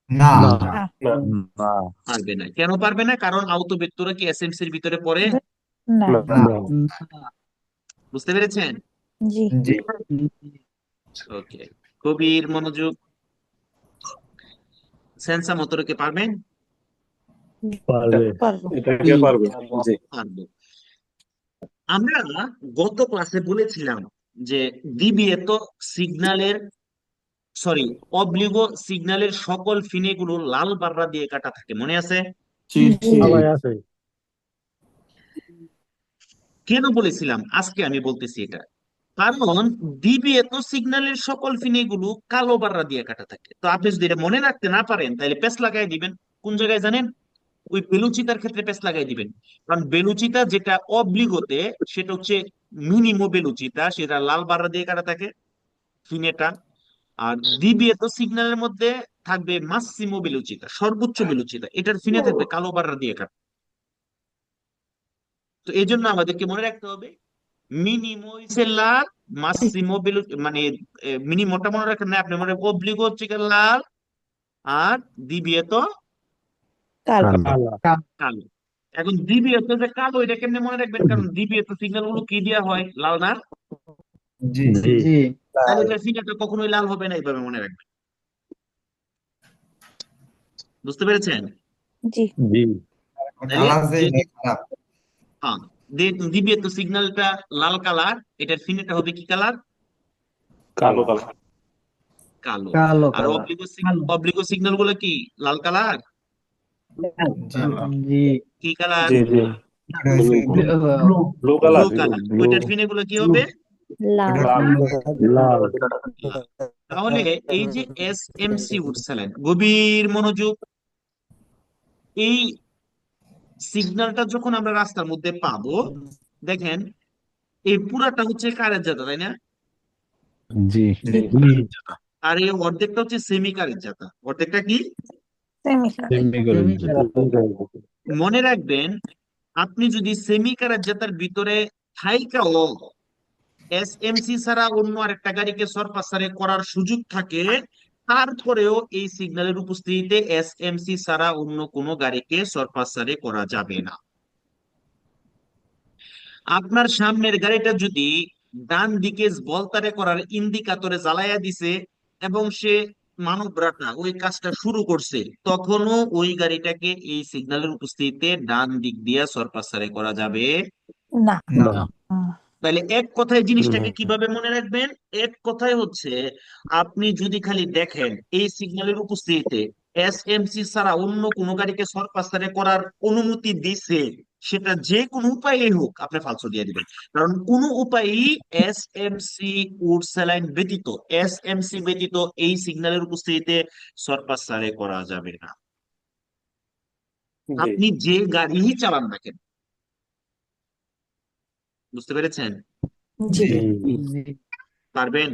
না না না না না পারবে না। কেন পারবে না? কারণ আউটো বেত্তুরা কি এসএমসির ভিতরে পড়ে? না না না না বুঝতে পেরেছেন? জি জি ওকে, গভীর মনোযোগ। সেন্সা মোটরকে পারবেন? পারবে। পারবো। এটাকে পারবে। জি পারবো। আমরা গত ক্লাসে বলেছিলাম যে দ্বিবিয়েত সিগন্যালের, সরি, অব্লিগো সিগন্যালের সকল ফিনেগুলো লাল বাররা দিয়ে কাটা থাকে, মনে আছে? জি জি সবাই আছে। কেন বলেছিলাম? আজকে আমি বলতেছি এটা। কারণ দ্বিবিয়েত সিগন্যালের সকল ফিনেগুলো কালো বাররা দিয়ে কাটা থাকে। তো আপনি যদি এটা মনে রাখতে না পারেন তাহলে পেস লাগাই দিবেন। কোন জায়গায় জানেন? ওই বেলুচিতার ক্ষেত্রে পেস লাগাই দিবেন। কারণ বেলুচিতা যেটা অব্লিগোতে, সেটা হচ্ছে মিনিমো বেলুচিতা, সেটা লাল বাররা দিয়ে কাটা থাকে ফিনেটা। আর দ্বিবিয়েত সিগন্যালের মধ্যে থাকবে মাসিমো বেলুচিতা, সর্বোচ্চ বেলুচিতা, এটার ফিনে থাকবে কালো বাররা দিয়ে কাটা। তো এই জন্য আমাদেরকে মনে রাখতে হবে মিনিমো হচ্ছে লাল, মাসিমো বেলু মানে মিনিমোটা মনে রাখেন না আপনি, মানে অব্লিগো হচ্ছে গিয়ে লাল, আর দ্বিবিয়েত কালো কালা কালো। এখন দ্বিবিয়েত যে কালো, এটা কেমনে মনে রাখবেন? কারণ দ্বিবিয়েত সিগন্যাল গুলো কি দেওয়া হয়? লাল না? জি জি জি তাহলে এটা ফিনাটা কখনোই লাল হবে না, এইভাবে মনে রাখবেন। বুঝতে পেরেছেন? জি জি তাহলে কালার যে খারাপ হ্যাঁ, দ্বিতীয় সিগন্যালটা লাল কালার, এটার ফিনেটা হবে কি কালার? কালো কালো। কালো। কালো আর কালার অব্লিগো সিগন্যাল গুলো কি লাল কালার? জি জি কি কালার? জি জি এটা হচ্ছে ব্লু কালার ব্লু কালার, ওইটার ফিনে গুলো কি হবে? লাল লাল লাল। তাহলে এই যে SMC উডসালাইন, গভীর মনোযোগ, এই সিগন্যালটা যখন আমরা রাস্তার মধ্যে পাবো, দেখেন এই পুরাটা হচ্ছে কারের জাতা, তাই না? জি আর এই অর্ধেকটা হচ্ছে সেমি কারের জাতা। অর্ধেকটা কি? মনে রাখবেন, আপনি যদি সেমি কারের জাতার ভিতরে থাইকাও SMC ছাড়া অন্য আরেকটা গাড়িকে সরপাসারে করার সুযোগ থাকে, তারপরেও এই সিগন্যালের উপস্থিতিতে SMC ছাড়া অন্য কোনো গাড়িকে সরপাসারে করা যাবে না। আপনার সামনের গাড়িটা যদি ডান দিকে বলতারে করার ইন্ডিকেটরে জ্বালাইয়া দিছে এবং সে মানবরাটা ওই কাজটা শুরু করছে, তখনও ওই গাড়িটাকে এই সিগন্যালের উপস্থিতিতে ডান দিক দিয়ে সরপাসারে করা যাবে। না না। তাহলে এক কথায় জিনিসটাকে কিভাবে মনে রাখবেন? এক কথায় হচ্ছে, আপনি যদি খালি দেখেন এই সিগন্যালের উপস্থিতিতে SMC ছাড়া অন্য কোনো গাড়িকে সরপাসারে করার অনুমতি দিছে, সেটা যে কোনো উপায়ে হোক আপনি ফালসো দিয়ে দিবেন। কারণ কোনো উপায়ই SMC উডসালাইন ব্যতীত, SMC ব্যতীত এই সিগন্যালের উপস্থিতিতে সরপাসারে করা যাবে না। আপনি যে গাড়ি চালান না কেন। বুঝতে পেরেছেন? জি পারবেন?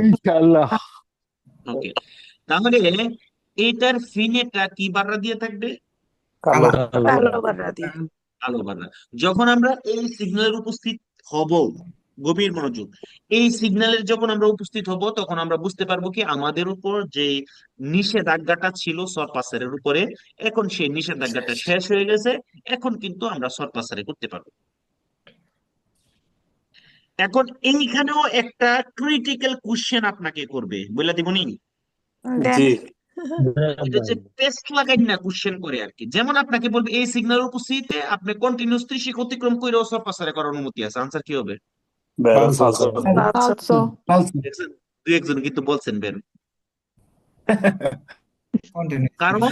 ইনশাআল্লাহ ওকে, তাহলে এইটার ফিনেটা কি বাররা দিয়ে থাকবে? কালো কালো বাড়া দিয়ে কালো বাররা। যখন আমরা এই সিগন্যালের উপস্থিত হব, গভীর মনোযোগ, এই সিগন্যালের যখন আমরা উপস্থিত হব, তখন আমরা বুঝতে পারবো কি আমাদের উপর যে নিষেধাজ্ঞাটা ছিল সরপাসারের উপরে, এখন সেই নিষেধাজ্ঞাটা শেষ হয়ে গেছে, এখন কিন্তু আমরা সরপাসারে করতে পারবো। এখন এইখানেও একটা ক্রিটিক্যাল কোশ্চেন আপনাকে করবে, বলে দিবনি? দেন জি এটা হচ্ছে টেস্ট লাগাই না কোশ্চেন করে আর কি। যেমন আপনাকে বলবে এই সিগন্যালের উপস্থিতিতে আপনি কন্টিনিউয়াস 30 অতিক্রম কইরেও সরপাসারে করার অনুমতি আছে, আনসার কি হবে? ফালসো দেখছেন? দুই একজন কিন্তু বলছেন বের। কন্টিনিউ কারণ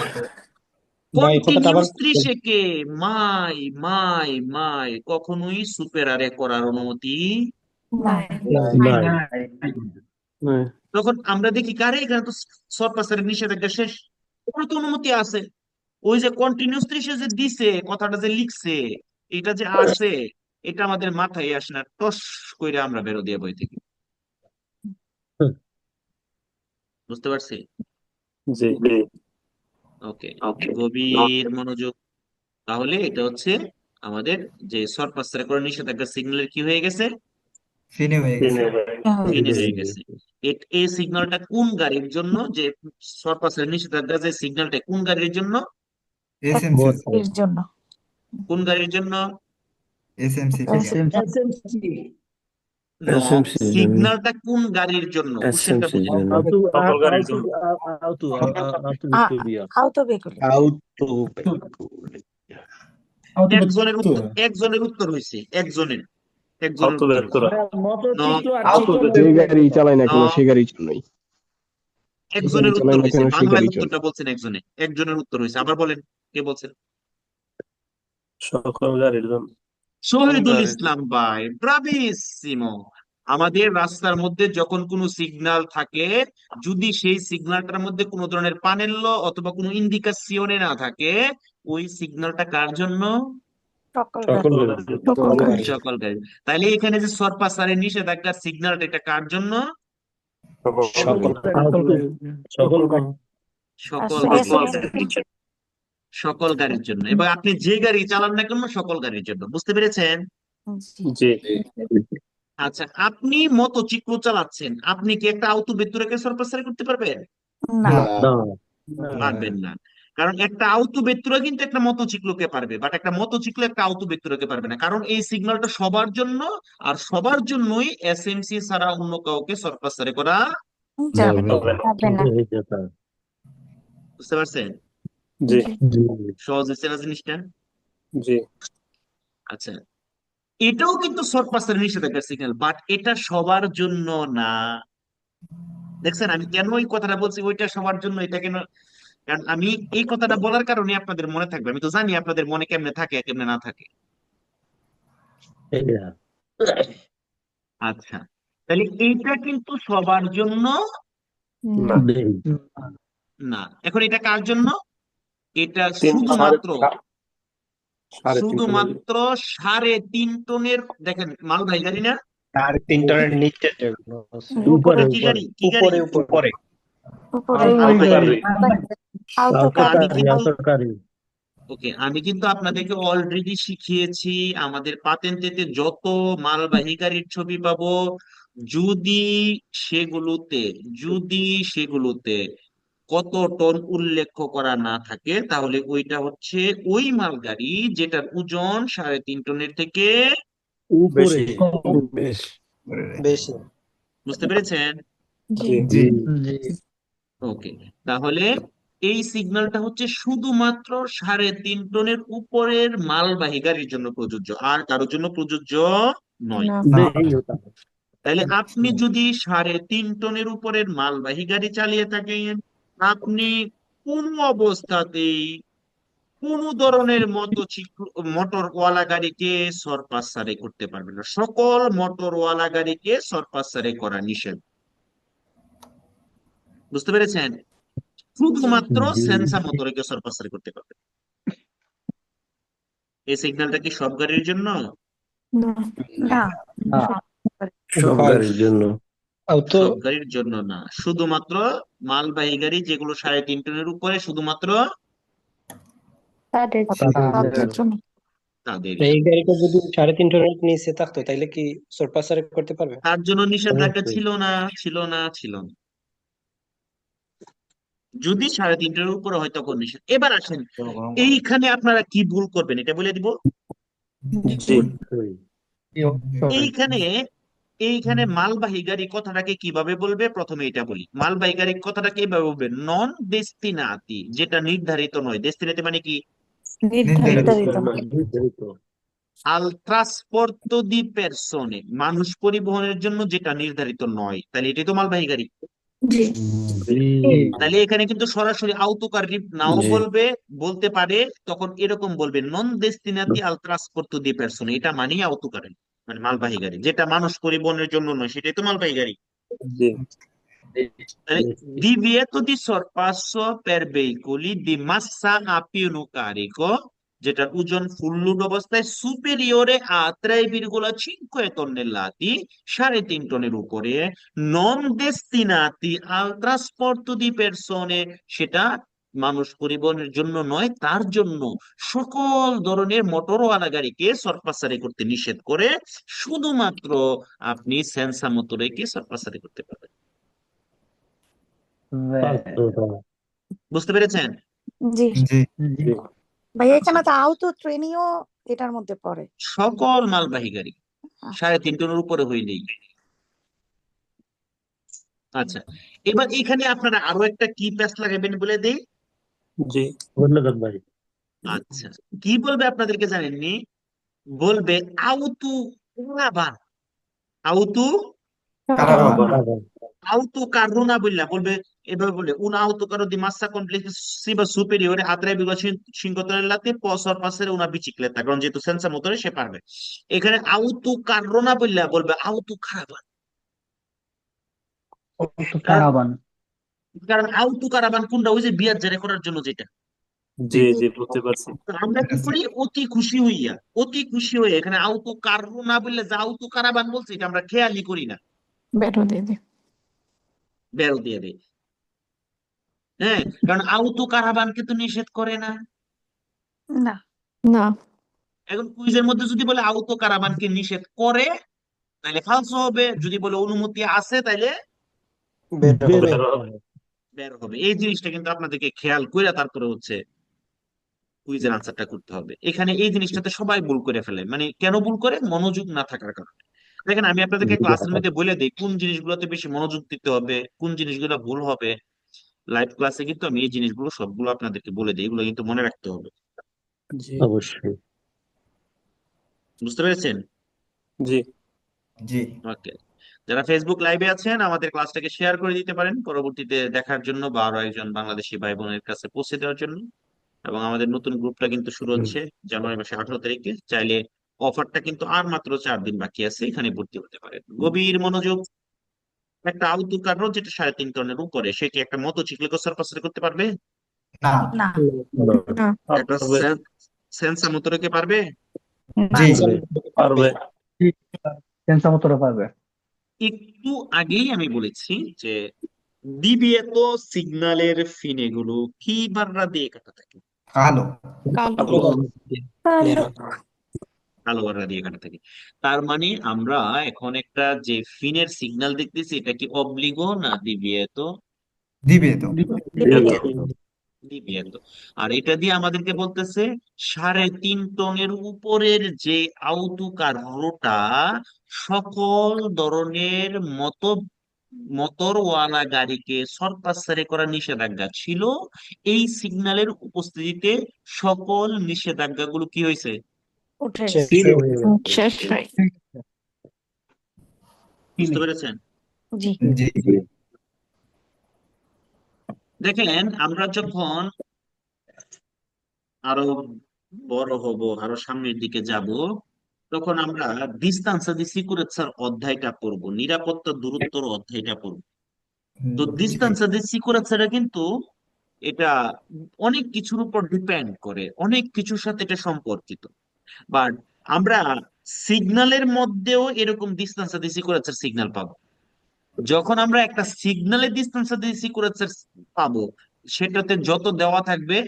কন্টিনিউয়াস 30 কে মাই মাই মাই কখনোই সুপেরারে করার অনুমতি। তখন আমরা দেখি কারে এখানে তো সরপাসারের নিষেধাজ্ঞা শেষ, ওর তো অনুমতি আছে। ওই যে কন্টিনিউয়াস 30 যে দিছে, কথাটা যে লিখছে, এটা যে আছে, এটা আমাদের মাথায় আসে না, টস কইরা আমরা বেরো দিয়ে বই থেকে। বুঝতে পারছি? জি ওকে, গভীর মনোযোগ। তাহলে এটা হচ্ছে আমাদের যে সরপাসারে করার নিষেধাজ্ঞা সিগন্যালের কি হয়ে গেছে? ফিনে হয়ে গেছে ফিনে হয়ে গেছে। এই সিগন্যালটা কোন গাড়ির জন্য? যে সরপাসারের নিষেধাজ্ঞা যে সিগন্যালটা কোন গাড়ির জন্য? এসএমসি এর জন্য কোন গাড়ির জন্য? এসএমসি সিগন্যালটা কোন গাড়ির জন্য? কোশ্চেনটা বুঝুন। সকল গাড়ির জন্য। আউতো বেগুলি একজনের উত্তর হয়েছে, একজনের অটো ভেক্টর যে গাড়ি চালায় না কেন সে গাড়ির জন্যই। একজনের উত্তর চালায় না হয়েছে, কেন সে বাংলার গাড়ির জন্য। উত্তরটা বলছেন একজনের উত্তর হয়েছে। আবার বলেন, কে বলছেন? সকল গাড়ির জন্য। শহীদুল ইসলাম ভাই, ব্রাভিসিমো। আমাদের রাস্তার মধ্যে যখন কোনো সিগন্যাল থাকে, যদি সেই সিগন্যালটার মধ্যে কোনো ধরনের পানেল্লো অথবা কোনো ইন্ডিকেশনে না থাকে, ওই সিগন্যালটা কার জন্য? সকল সকল গাড়ি। তাইলে এখানে যে সরপাসারের নিষেধাজ্ঞার সিগন্যালটা, এটা কার জন্য? সকল গাড়ির জন্য। এবার আপনি যে গাড়ি চালান না কেন, সকল গাড়ির জন্য। বুঝতে পেরেছেন? জি আচ্ছা, আপনি মোটরসাইকেল চালাচ্ছেন, আপনি কি একটা আউটো ভেক্টরকে সরপাসারি করতে পারবেন? না পারবেন না। কারণ একটা আউটো ভেক্টর কিন্তু একটা মোটরসাইকেলকে পারবে, বাট একটা মোটরসাইকেল একটা আউটো ভেক্টরকে পারবে না। কারণ এই সিগন্যালটা সবার জন্য, আর সবার জন্যই SMC ছাড়া অন্য কাউকে সরপাসারি করা। যাবে না বুঝতে পারছেন? জি সহজ হচ্ছে না জিনিসটা? জি আচ্ছা, এটাও কিন্তু সরপাসারের নিষেধাজ্ঞার সিগন্যাল, বাট এটা সবার জন্য না। দেখছেন আমি কেন ওই কথাটা বলছি, ওইটা সবার জন্য, এটা কেন কারণ আমি এই কথাটা বলার কারণে আপনাদের মনে থাকবে, আমি তো জানি আপনাদের মনে কেমনে থাকে কেমনে না থাকে। আচ্ছা, তাহলে এইটা কিন্তু সবার জন্য না। না। এখন এটা কার জন্য? এটা সাড়ে শুধুমাত্র সাড়ে 3 টনের শুধুমাত্র 3.5 টনের, দেখেন মালবাহী গাড়ি না, 3.5 টনের নিচে যেগুলো আছে। উপরে কি গাড়ি, কি গাড়ি? উপরে উপরে মালবাহী গাড়ি। আলতো তো আমি গাড়ি। কিন্তু ওকে, আমি কিন্তু আপনাদেরকে অলরেডি শিখিয়েছি আমাদের পাতেন্টেতে যত মালবাহী গাড়ির ছবি পাবো, যদি সেগুলোতে যদি সেগুলোতে কত টন উল্লেখ করা না থাকে, তাহলে ওইটা হচ্ছে ওই মালগাড়ি যেটার ওজন 3.5 টনের থেকে বেশি। বেশি। বুঝতে পেরেছেন? জি। জি জি ওকে, তাহলে এই সিগন্যালটা হচ্ছে শুধুমাত্র 3.5 টনের উপরের মালবাহী গাড়ির জন্য প্রযোজ্য, আর কারোর জন্য প্রযোজ্য নয়। না। না। তাহলে আপনি যদি 3.5 টনের উপরের মালবাহী গাড়ি চালিয়ে থাকেন, আপনি কোনো অবস্থাতেই কোন ধরনের মোটরওয়ালা গাড়িকে সরপাসারে করতে পারবেন না। সকল মোটরওয়ালা গাড়িকে সরপাসারে করা নিষেধ। বুঝতে পেরেছেন? শুধুমাত্র সেন্সা মোটরকে সরপাসারে করতে পারবেন। এই সিগন্যালটা কি সব গাড়ির জন্য? না। না। সব গাড়ির জন্য। সব গাড়ির জন্য না, শুধুমাত্র মালবাহী গাড়ি যেগুলো 3.5 টনের উপরে, শুধুমাত্র তাদের জন্য। তাদের এই জন্য। গাড়িটা যদি 3.5 টনের নিচে থাকতো তাহলে কি সুরপাসারে করতে পারবে? তার জন্য নিষেধাজ্ঞা ছিল না, ছিল না, ছিল না। যদি 3.5 টনের উপরে হয় তখন নিষেধ। এবার আসেন, এইখানে আপনারা কি ভুল করবেন এটা বলে দিব। জি এইখানে এইখানে মালবাহী গাড়ি কথাটাকে কিভাবে বলবে, প্রথমে এটা বলি। মালবাহী গাড়ি কথাটাকে এইভাবে বলবে, নন ডেস্টিনাতি, যেটা নির্ধারিত নয়। ডেস্টিনাতি মানে কি? নির্ধারিত না। আল ট্রান্সপোর্টো দি পেরসোনে, মানুষ পরিবহনের জন্য যেটা নির্ধারিত নয়, তাহলে এটাই তো মালবাহী গাড়ি। জি। তাহলে এখানে কিন্তু সরাসরি আউতোকার নাও জি বলতে পারে, তখন এরকম বলবে নন ডেস্টিনাতি আল ট্রান্সপোর্টো দি পেরসোনে, এটা মানেই আউতোকার, মানে মালবাহী গাড়ি যেটা মানুষ পরিবহনের জন্য নয়, সেটাই তো মালবাহী গাড়ি। জি তাহলে divieto di sorpasso per veicoli di massa a pieno carico, যেটার ওজন ফুল লোড অবস্থায় সুপেরিয়রে a 3,5 tonnellati, 3.5 টনের উপরে, নন ডেস্টিনাতি আল ট্রান্সপোর্টো দি পেরসোনে, সেটা মানুষ পরিবহনের জন্য নয়, তার জন্য সকল ধরনের মোটরওয়ালা গাড়িকে সরপাসারি করতে নিষেধ করে, শুধুমাত্র আপনি সেন্সা মোটরকে সরপাসারি করতে পারবেন। বুঝতে পেরেছেন? জি। জি জি ভাইয়া এখানে তো আউটো ট্রেনিও এটার মধ্যে পড়ে। সকল মালবাহী গাড়ি 3.5 টনের উপরে হইলেই। আচ্ছা, এবার এখানে আপনারা আরো একটা কি প্যাচ লাগাবেন বলে দেই। জি আচ্ছা, কি বলবে আপনাদেরকে জানেননি? বলবে আউতু কারাবান। আউতু কারাবান। আউতু কারুনা বলবে, এভাবে বলে un auto carro di massa complessiva superiore a 3,5 tonnellate può sorpassare una bicicletta, কারণ যেহেতু সেন্সর মোটরে সে পারবে। এখানে আউতু কারুনা বলবে আউতু কারাবান। কারণ আউতু কারাবান কোনটা? ওই যে বিয়ার জারি করার জন্য যেটা। জি জি বুঝতে পারছি। তো আমরা কি করি, অতি খুশি হয়ে এখানে আউতু কারুনা বললে যে আউতু কারাবান বলছে, এটা আমরা খেয়ালই করি না, বেরো দিয়ে দে। বেরো দিয়ে দেয়। হ্যাঁ, কারণ আউতু কারাবানকে তো নিষেধ করে না। না। না। এখন কুইজের মধ্যে যদি বলে আউতো কারাবানকে নিষেধ করে, তাহলে ফালসো হবে। যদি বলে অনুমতি আছে, তাহলে বের হবে। বের হবে। এই জিনিসটা কিন্তু আপনাদেরকে খেয়াল করে তারপরে হচ্ছে কুইজের আনসারটা করতে হবে। এখানে এই জিনিসটাতে সবাই ভুল করে ফেলে, মানে কেন ভুল করে? মনোযোগ না থাকার কারণে। দেখেন, আমি আপনাদেরকে ক্লাসের মধ্যে বলে দিই কোন জিনিসগুলোতে বেশি মনোযোগ দিতে হবে, কোন জিনিসগুলো ভুল হবে। লাইভ ক্লাসে কিন্তু আমি এই জিনিসগুলো সবগুলো আপনাদেরকে বলে দিই, এগুলো কিন্তু মনে রাখতে হবে। জি অবশ্যই। বুঝতে পেরেছেন? জি জি ওকে, যারা ফেসবুক লাইভে আছেন আমাদের ক্লাসটাকে শেয়ার করে দিতে পারেন পরবর্তীতে দেখার জন্য বা আরো একজন বাংলাদেশি ভাই বোনের কাছে পৌঁছে দেওয়ার জন্য। এবং আমাদের নতুন গ্রুপটা কিন্তু শুরু হচ্ছে জানুয়ারি মাসে 18 তারিখে। চাইলে অফারটা কিন্তু আর মাত্র 4 দিন বাকি আছে, এখানে ভর্তি হতে পারেন। গভীর মনোযোগ। একটা আউটডোর কার্ড যেটা 3.5 টনের উপরে, সে কি একটা মোটরসাইকেল সার্কাস করতে পারবে? না। না না একটা পারবে। সেন্সর মোটরকে পারবে? জি। পারবে। সেন্সর মতো পারবে। একটু আগেই আমি বলেছি যে ডিবিএ তো সিগন্যালের ফিনে গুলো কি বাররা দিয়ে কাটা থাকে? কালো। কালো কালো বাররা দিয়ে কাটা থাকে। তার মানে আমরা এখন একটা যে ফিনের সিগন্যাল দেখতেছি, এটা কি অব্লিগো না ডিবিএ? তো দিবে তো। ডিবিএ তো। আর এটা দিয়ে আমাদেরকে বলতেছে 3.5 টনের উপরের যে আউটুকার রোটা সকল ধরনের মোটরওয়ালা গাড়িকে সরপাসারি করা নিষেধাজ্ঞা ছিল। এই সিগন্যালের উপস্থিতিতে সকল নিষেধাজ্ঞাগুলো কি হয়েছে? উঠে শেষ হয় বুঝতে পেরেছেন? জি জি। দেখেন, আমরা যখন আরো বড় হব, আরো সামনের দিকে যাব, তখন আমরা ডিস্টেন্স দি সিকিউরেন্সার অধ্যায়টা পড়বো, নিরাপত্তা দূরত্বর অধ্যায়টা পড়বো। তো জি। ডিস্টেন্স দি সিকিউরেন্সারটা কিন্তু এটা অনেক কিছুর উপর ডিপেন্ড করে, অনেক কিছুর সাথে এটা সম্পর্কিত। বাট আমরা সিগন্যালের মধ্যেও এরকম ডিস্টেন্স দি সিকিউরেন্সার সিগন্যাল পাবো। যখন আমরা একটা সিগন্যালের ডিস্টেন্স দি সিকিউরেন্সার পাবো, সেটাতে যত দেওয়া থাকবে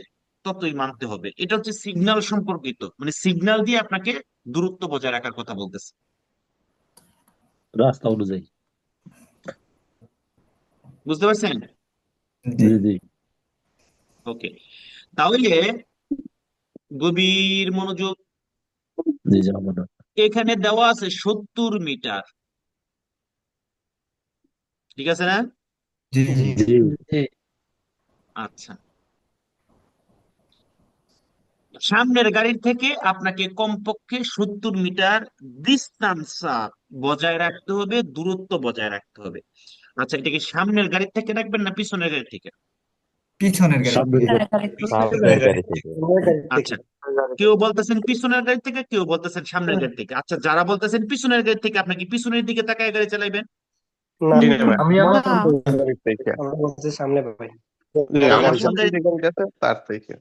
ততই মানতে হবে। এটা হচ্ছে সিগন্যাল সম্পর্কিত, মানে সিগন্যাল দিয়ে আপনাকে দূরত্ব বজায় রাখার কথা বলতেছে। রাস্তা অনুযায়ী। বুঝতে পারছেন? জি। জি জি। ওকে, তাহলে গভীর মনোযোগ। জি জি আমাদের। এখানে দেওয়া আছে 70 মিটার, ঠিক আছে না? জি। জি। জি। আচ্ছা, সামনের গাড়ির থেকে আপনাকে কমপক্ষে 70 মিটার ডিস্টেন্স বজায় রাখতে হবে, দূরত্ব বজায় রাখতে হবে। আচ্ছা, এটা কি সামনের গাড়ির থেকে রাখবেন না পিছনের গাড়ি থেকে? পিছনের গাড়ি। সামনের সামনের গাড়ি থেকে। আচ্ছা, কেউ বলতেছেন পিছনের গাড়ি থেকে, কেউ বলতেছেন সামনের গাড়ি থেকে। আচ্ছা, যারা বলতেছেন পিছনের গাড়ি থেকে, আপনি কি পিছনের দিকে তাকায় গাড়ি চালাইবেন? না আমি না আমরা বলছি সামনে ভাই। তার থেকে।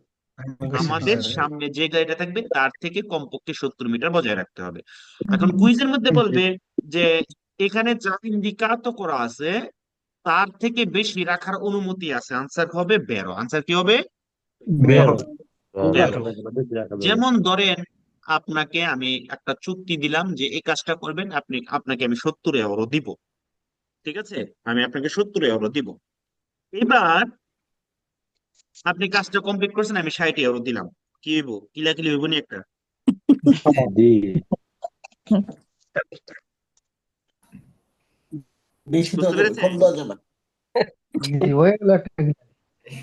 আমাদের সামনে যে গাড়িটা থাকবে তার থেকে কমপক্ষে 70 মিটার বজায় রাখতে হবে। এখন কুইজের মধ্যে বলবে যে এখানে যা ইন্ডিকাত করা আছে তার থেকে বেশি রাখার অনুমতি আছে। আনসার হবে 12। আনসার কি হবে? বেরো। 12। যেমন ধরেন, আপনাকে আমি একটা চুক্তি দিলাম যে এই কাজটা করবেন, আপনাকে আমি 70 ইউরো দিব, ঠিক আছে? আমি আপনাকে 70 ইউরো দিব। এবার আপনি কাজটা কমপ্লিট করছেন, আমি 60 ইউরো দিলাম। কি হইব? কিলাকিলি হইব নি একটা? জি। বুঝতে পেরেছেন?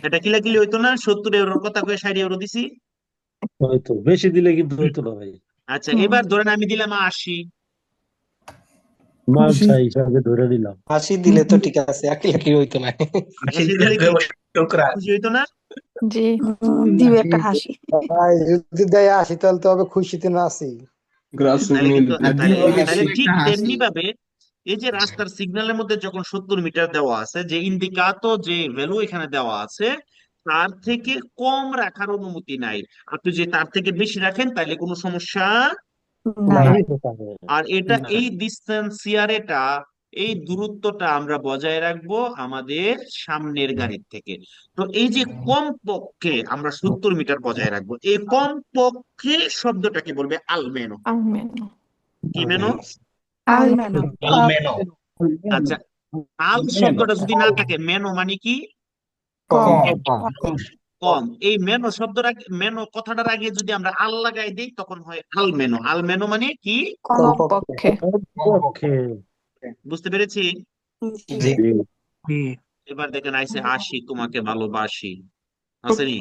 এটা কিলাকিলি হইতো না? 70 ইউরোর কথা কয়ে 60 ইউরো দিছি। হয়তো বেশি দিলে কিন্তু হয়তো না ভাই। আচ্ছা, এবার ধরেন আমি দিলাম 80। মানসা হিসাবে ধরে নিলাম। 80 দিলে তো ঠিক আছে, একই একই হইতো না। 80 দিলে কি খুশি হইতো না? জি দিবে একটা হাসি। যদি দেয় 80 তাহলে তো হবে খুশিতে নাচি। তাহলে কিন্তু তাহলে ঠিক তেমনি ভাবে এই যে রাস্তার সিগন্যালের মধ্যে যখন 70 মিটার দেওয়া আছে, যে ইন্ডিকাত যে ভ্যালু এখানে দেওয়া আছে তার থেকে কম রাখার অনুমতি নাই। আপনি যে তার থেকে বেশি রাখেন তাহলে কোনো সমস্যা না নাই। আর এটা এই ডিস্টেন্সিয়ার এই দূরত্বটা আমরা বজায় রাখবো আমাদের সামনের গাড়ির থেকে। তো এই যে কম পক্ষে আমরা 70 মিটার বজায় রাখবো, এই কম পক্ষে শব্দটাকে বলবে আলমেনো। আলমেনো কি মেনো? আলমেনো আচ্ছা, আল শব্দটা যদি না থাকে, মেনো মানে কি? কম কম। এই মেনো শব্দটা, মেনো কথাটার আগে যদি আমরা আল লাগাই দিই তখন হয় আলমেনো। আলমেনো মানে কি? কম পক্ষে ওকে। বুঝতে পেরেছি? জি। এবার দেখেন আইসে 80 তোমাকে ভালোবাসি, আসেনি?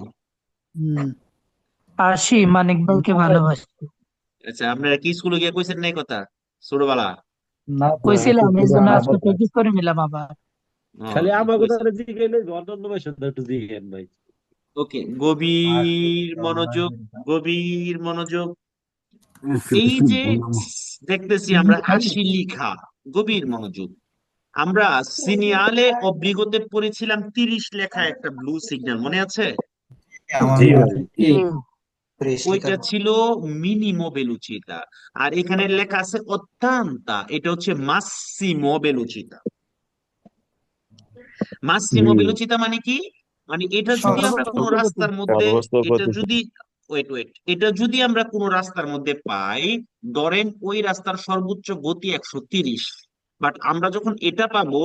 80 মানিক ভাইকে ভালোবাসি। আচ্ছা, আপনারা কি স্কুলে গিয়ে কইছেন না এই কথা ছোটবেলা? না কইছিলাম এই জন্য আজকে প্র্যাকটিস করে নিলাম আবার। খালি ওকে আমার কথা জিজ্ঞেস অন্যান্য ভাই শুধু একটু জিজ্ঞেস ভাই। ওকে, গভীর মনোযোগ, গভীর মনোযোগ। এই যে দেখতেছি আমরা আশি লিখা, গভীর মনোযোগ। আমরা সিনিয়ালে অব্লিগতে পড়েছিলাম 30 লেখা একটা ব্লু সিগন্যাল, মনে আছে? আমার জি মনে ভাই। ওইটা ছিল মিনিমো বেলুচিতা। আর এখানে লেখা আছে অত্যান্তা, এটা হচ্ছে মাসিমো বেলুচিতা। মাসিমো বেলুচিতা মানে কি? মানে এটা যদি আমরা কোনো রাস্তার মধ্যে, সর্বোচ্চ এটা গতি। যদি ওয়েট এটা যদি আমরা কোনো রাস্তার মধ্যে পাই, ধরেন ওই রাস্তার সর্বোচ্চ গতি 130, বাট আমরা যখন এটা পাবো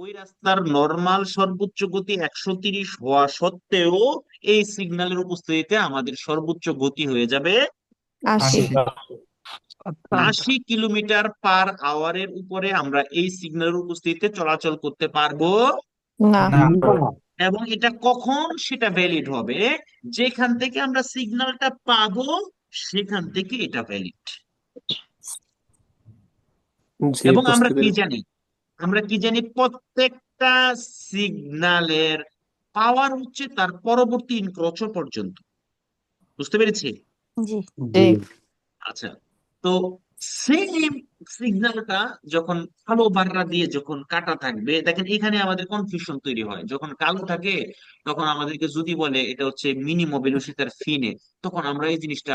ওই রাস্তার নর্মাল সর্বোচ্চ গতি 130 হওয়া সত্ত্বেও এই সিগন্যালের উপস্থিতিতে আমাদের সর্বোচ্চ গতি হয়ে যাবে 80 80 কিলোমিটার/আওয়ারের উপরে। আমরা এই সিগন্যালের উপস্থিতিতে চলাচল করতে পারবো না না এবং এটা কখন সেটা ভ্যালিড হবে, যেখান থেকে আমরা সিগন্যালটা পাবো সেখান থেকে এটা ভ্যালিড। জি এবং আমরা বুঝতে কি পেরেছি। জানি, আমরা কি জানি, প্রত্যেকটা সিগন্যালের পাওয়ার হচ্ছে তার পরবর্তী ইনক্রোচ পর্যন্ত। বুঝতে পেরেছি? জি জি আচ্ছা, তো সেম সিগন্যালটা যখন কালো বাররা দিয়ে যখন কাটা থাকবে, দেখেন এখানে আমাদের কনফিউশন তৈরি হয়। যখন কালো থাকে তখন আমাদেরকে যদি বলে এটা হচ্ছে মিনি মোবিলিটার ফিনে, তখন আমরা এই জিনিসটা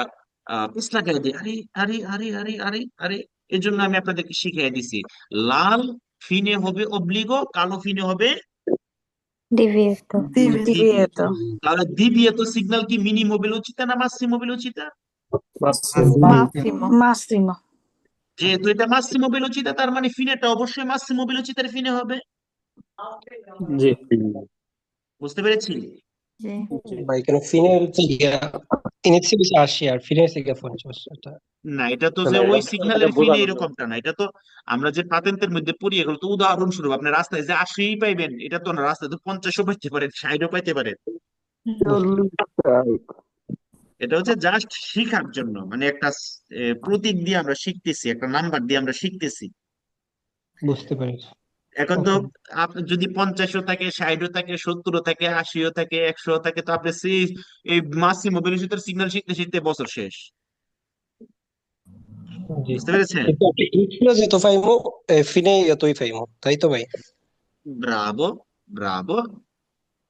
পিছ লাগাই দিই, আরে আরে আরে আরে আরে আরে। এর জন্য আমি আপনাদেরকে শিখিয়ে দিছি, লাল ফিনে হবে অব্লিগো, কালো ফিনে হবে ডিভিয়েতো। ডিভিয়েতো তাহলে দ্বিতীয়ত সিগন্যাল কি মিনি মোবিলিটা না মাসিমো বেলোচিতা? মাসিমো মাসিমো যেহেতু এটা মাসিমো বেলোচিতা, তার মানে ফিনেটা অবশ্যই মাসিমো বেলোচিতার ফিনে হবে। জি বুঝতে পেরেছি? জি ভাই কেন ফিনের ইনিশিয়াল বেশি 80 আর ফিনের থেকে 50 এটা। না, এটা তো যে মানে ওই এটা সিগন্যালের ফিনে বোঝানো যায়। এরকমটা না। এটা তো আমরা যে পাতেন্টের মধ্যে পড়ি, এগুলো তো উদাহরণস্বরূপ। আপনি রাস্তায় যে 80 পাইবেন এটা তো না, রাস্তায় তো 50ও পাইতে পারেন, 60ও পাইতে পারেন। এটা হচ্ছে জাস্ট শিখার জন্য, মানে একটা প্রতীক দিয়ে আমরা শিখতেছি, একটা নাম্বার দিয়ে আমরা শিখতেছি। বুঝতে পেরেছি। এখন তো আপনার যদি 50ও থাকে, 60ও থাকে, 70ও থাকে, 80ও থাকে, 100ও থাকে, তো আপনি এই মাসিমো বেলোচিতার সিগন্যাল শিখতে শিখতে বছর শেষ। জি বুঝতে পেরেছেন? কিন্তু আপনি ইনফ্লুয়েন্স যত পাইমো ফিনে যতই পাইমো, তাই তো ভাই? Bravo, Bravo.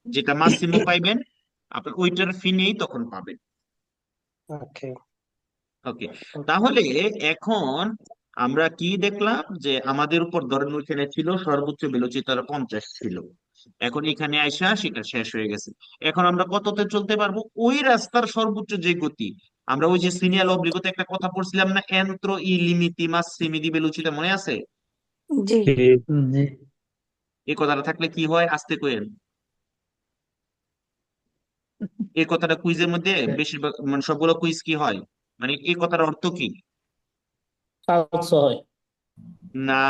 যেটা মাসিমো পাইবেন আপনার ওইটার ফি নেই তখন পাবেন। ওকে ওকে, তাহলে এখন আমরা কি দেখলাম, যে আমাদের উপর ধরেন ওইখানে ছিল সর্বোচ্চ বেলোচিতার 50 ছিল, এখন এখানে আইসা সেটা শেষ হয়ে গেছে। এখন আমরা কততে চলতে পারবো? ওই রাস্তার সর্বোচ্চ যে গতি, আমরা ওই যে সিনিয়াল অব্লিগতে একটা কথা পড়ছিলাম না, এন্ত্রো ই লিমিতি মাসিমি দি বেলোচিতা, মনে আছে? জি জি এই কথাটা থাকলে কি হয় আস্তে কোয়েন। এই কথাটা কুইজের মধ্যে বেশিরভাগ, মানে সবগুলো কুইজ কি হয়, মানে এই কথার অর্থ কি? আচ্ছা হয় না,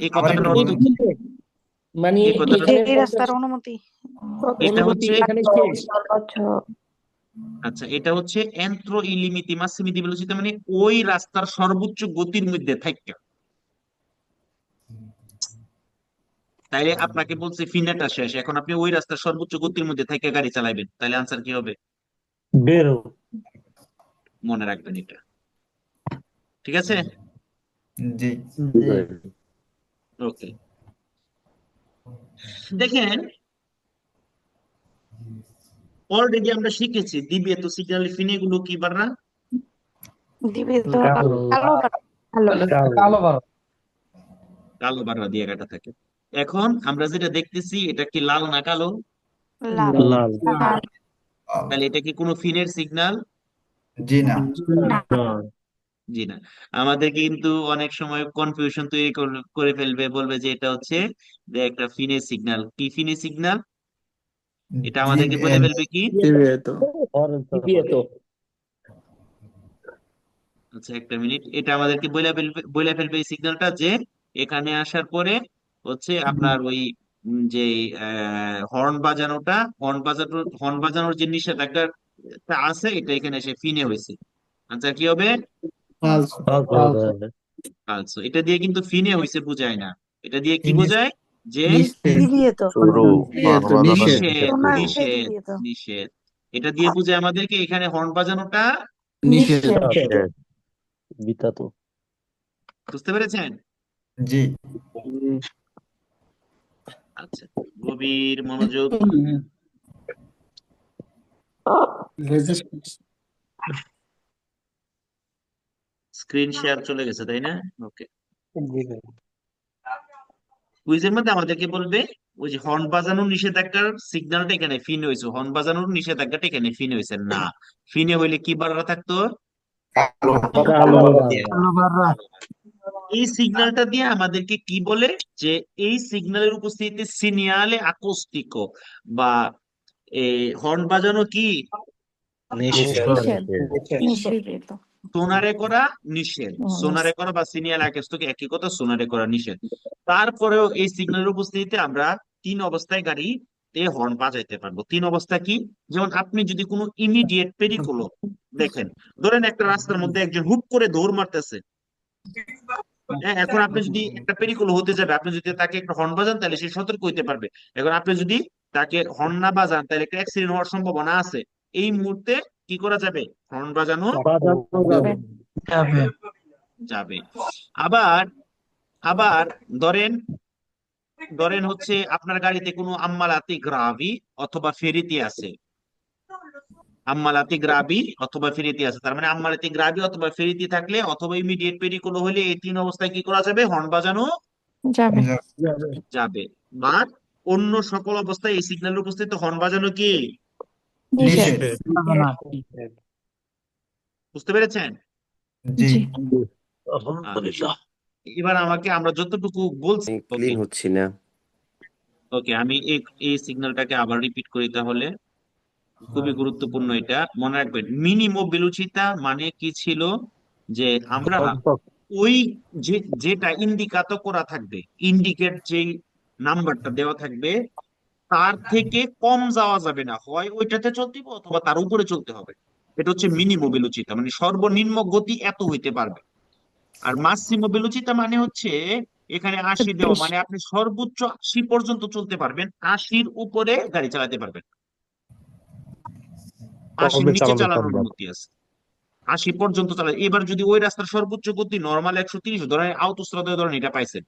এই আবার কথাটার একটু অর্থ বলুন। কি? মানে এই কথাটা, এই রাস্তার অনুমতি এটা হচ্ছে, এখানে শেষ। সর্বোচ্চ। আচ্ছা এটা হচ্ছে এন্ত্রো ইলিমিতি মাসিমি দি ভেলোসিটি, মানে ওই রাস্তার সর্বোচ্চ গতির মধ্যে থাকা। তাইলে আপনাকে বলছে ফিনেটা শেষ, এখন আপনি ওই রাস্তার সর্বোচ্চ গতির মধ্যে থেকে গাড়ি চালাবেন, তাহলে আনসার কি হবে? বেরো। মনে রাখবেন এটা, ঠিক আছে? জি ওকে, দেখেন অলরেডি আমরা শিখেছি দিবিয়ে তো সিগন্যাল ফিনে গুলো কি বাররা? ডিভিয়েতো কালো কালো হ্যালো। কালো বারো কালো বাররা দিয়ে কাটা থাকে। এখন আমরা যেটা দেখতেছি এটা কি লাল না কালো? লাল লাল। তাহলে এটা কি কোনো ফিনের সিগন্যাল? জি না জি না। আমাদের কিন্তু অনেক সময় কনফিউশন তৈরি করে ফেলবে, বলবে যে এটা হচ্ছে যে একটা ফিনে সিগন্যাল। কি ফিনে সিগন্যাল? এটা জি আমাদেরকে বলে ফেলবে কি? ডিভিয়েতো। আচ্ছা একটা মিনিট, এটা আমাদেরকে বলে ফেলবে এই সিগন্যালটা, যে এখানে আসার পরে হচ্ছে আপনার ওই যে হর্ন বাজানোর যে নিষেধাজ্ঞা আছে, এটা এখানে এসে ফিনে হয়েছে। আচ্ছা কি হবে? ফালতু। আচ্ছা, এটা দিয়ে কিন্তু ফিনে হইছে বুঝায় না, এটা দিয়ে কি ইনিস বোঝায় যে নিষেধ দিদিয়ে তো শুরু হর্ন বাজানো নিষেধ নিষেধ সোনার শুরু নিষেধ দিদিয়ে তো নিষেধ। এটা দিয়ে বুঝায় আমাদেরকে এখানে হর্ন বাজানোটা নিষেধ। নিষেধ বিতাত। বুঝতে পেরেছেন? জি আচ্ছা, গভীর মনোযোগ। স্ক্রিন শেয়ার চলে গেছে তাই না? ওকে। জি ভাই। কুইজের মধ্যে আমাদেরকে বলবে ওই যে হর্ন বাজানোর নিষেধাজ্ঞার সিগন্যালটা এখানে ফিন হয়েছে, হর্ন বাজানোর নিষেধাজ্ঞাটা এখানে ফিন হয়েছে না। ফিনে হইলে কি বাড়া থাকতো? কালো কালো বাররা এই সিগন্যালটা দিয়ে আমাদেরকে কি বলে যে এই সিগন্যালের উপস্থিতিতে সিনিয়ালে আকস্তিক বা হর্ন বাজানো কি নিষেধ। নিষেধ নিষেধ নিষেধিত। সোনারে করা নিষেধ। সোনারে করা বা সিনিয়াল আকস্তিক একই কথা, সোনারে করা নিষেধ। তারপরেও এই সিগন্যালের উপস্থিতিতে আমরা তিন অবস্থায় গাড়িতে হর্ন বাজাইতে পারবো। তিন অবস্থা কি? যেমন আপনি যদি কোনো ইমিডিয়েট পেরিকুলো দেখেন, ধরেন একটা রাস্তার মধ্যে একজন হুপ করে দৌড় মারতেছে, হ্যাঁ, এখন আপনি যদি একটা পেরিকুলো হতে যাবে, আপনি যদি তাকে একটা হর্ন বাজান তাহলে সে সতর্ক হইতে পারবে। এখন আপনি যদি তাকে হর্ন না বাজান তাহলে একটা অ্যাক্সিডেন্ট হওয়ার সম্ভাবনা আছে। এই মুহূর্তে কি করা যাবে? হর্ন বাজানো বাজানো যাবে। যাবে। যাবে। আবার আবার ধরেন ধরেন হচ্ছে আপনার গাড়িতে কোনো আম্মালাতি গ্রাভি অথবা ফেরিতি আছে, আম্মালাতি গ্রাবি অথবা ফেরিতি আছে, তার মানে আম্মালাতি গ্রাবি অথবা ফেরিতি থাকলে অথবা ইমিডিয়েট পেরিকুলো হলে এই তিন অবস্থায় কি করা যাবে? হর্ন বাজানো যাবে। যাবে। যাবে। বা অন্য সকল অবস্থায় এই সিগন্যালের উপস্থিত হর্ন বাজানো কি? নিষেধ। নিষেধ যাবে না। বুঝতে পেরেছেন? জি জি। আলহামদুলিল্লাহ এবার আমাকে আমরা যতটুকু বলছি, ওকে ক্লিন হচ্ছি না ওকে, আমি এই সিগন্যালটাকে আবার রিপিট করি তাহলে। খুবই গুরুত্বপূর্ণ, এটা মনে রাখবেন। মিনিমো বেলুচিতা মানে কি ছিল? যে আমরা ওই যে যেটা ইন্ডিকাত করা থাকবে, ইন্ডিকেট যেই নাম্বারটা দেওয়া থাকবে তার থেকে কম যাওয়া যাবে না, হয় ওইটাতে চলতে হবে অথবা তার উপরে চলতে হবে। এটা হচ্ছে মিনিমো বেলুচিতা, মানে সর্বনিম্ন গতি এত হইতে পারবে। আর মাসিমো বেলুচিতা মানে হচ্ছে এখানে 80 দেওয়া, মানে আপনি সর্বোচ্চ 80 পর্যন্ত চলতে পারবেন, 80-র উপরে গাড়ি চালাতে পারবেন, 80-র কবে নিচে চালানো চালানোর সম্ভব? অনুমতি আছে। 80 পর্যন্ত চালায়। এবার যদি ওই রাস্তার সর্বোচ্চ গতি নর্মাল 130 ধরেন, আউটোস্ট্রাদায় ধরেন এটা পাইছেন,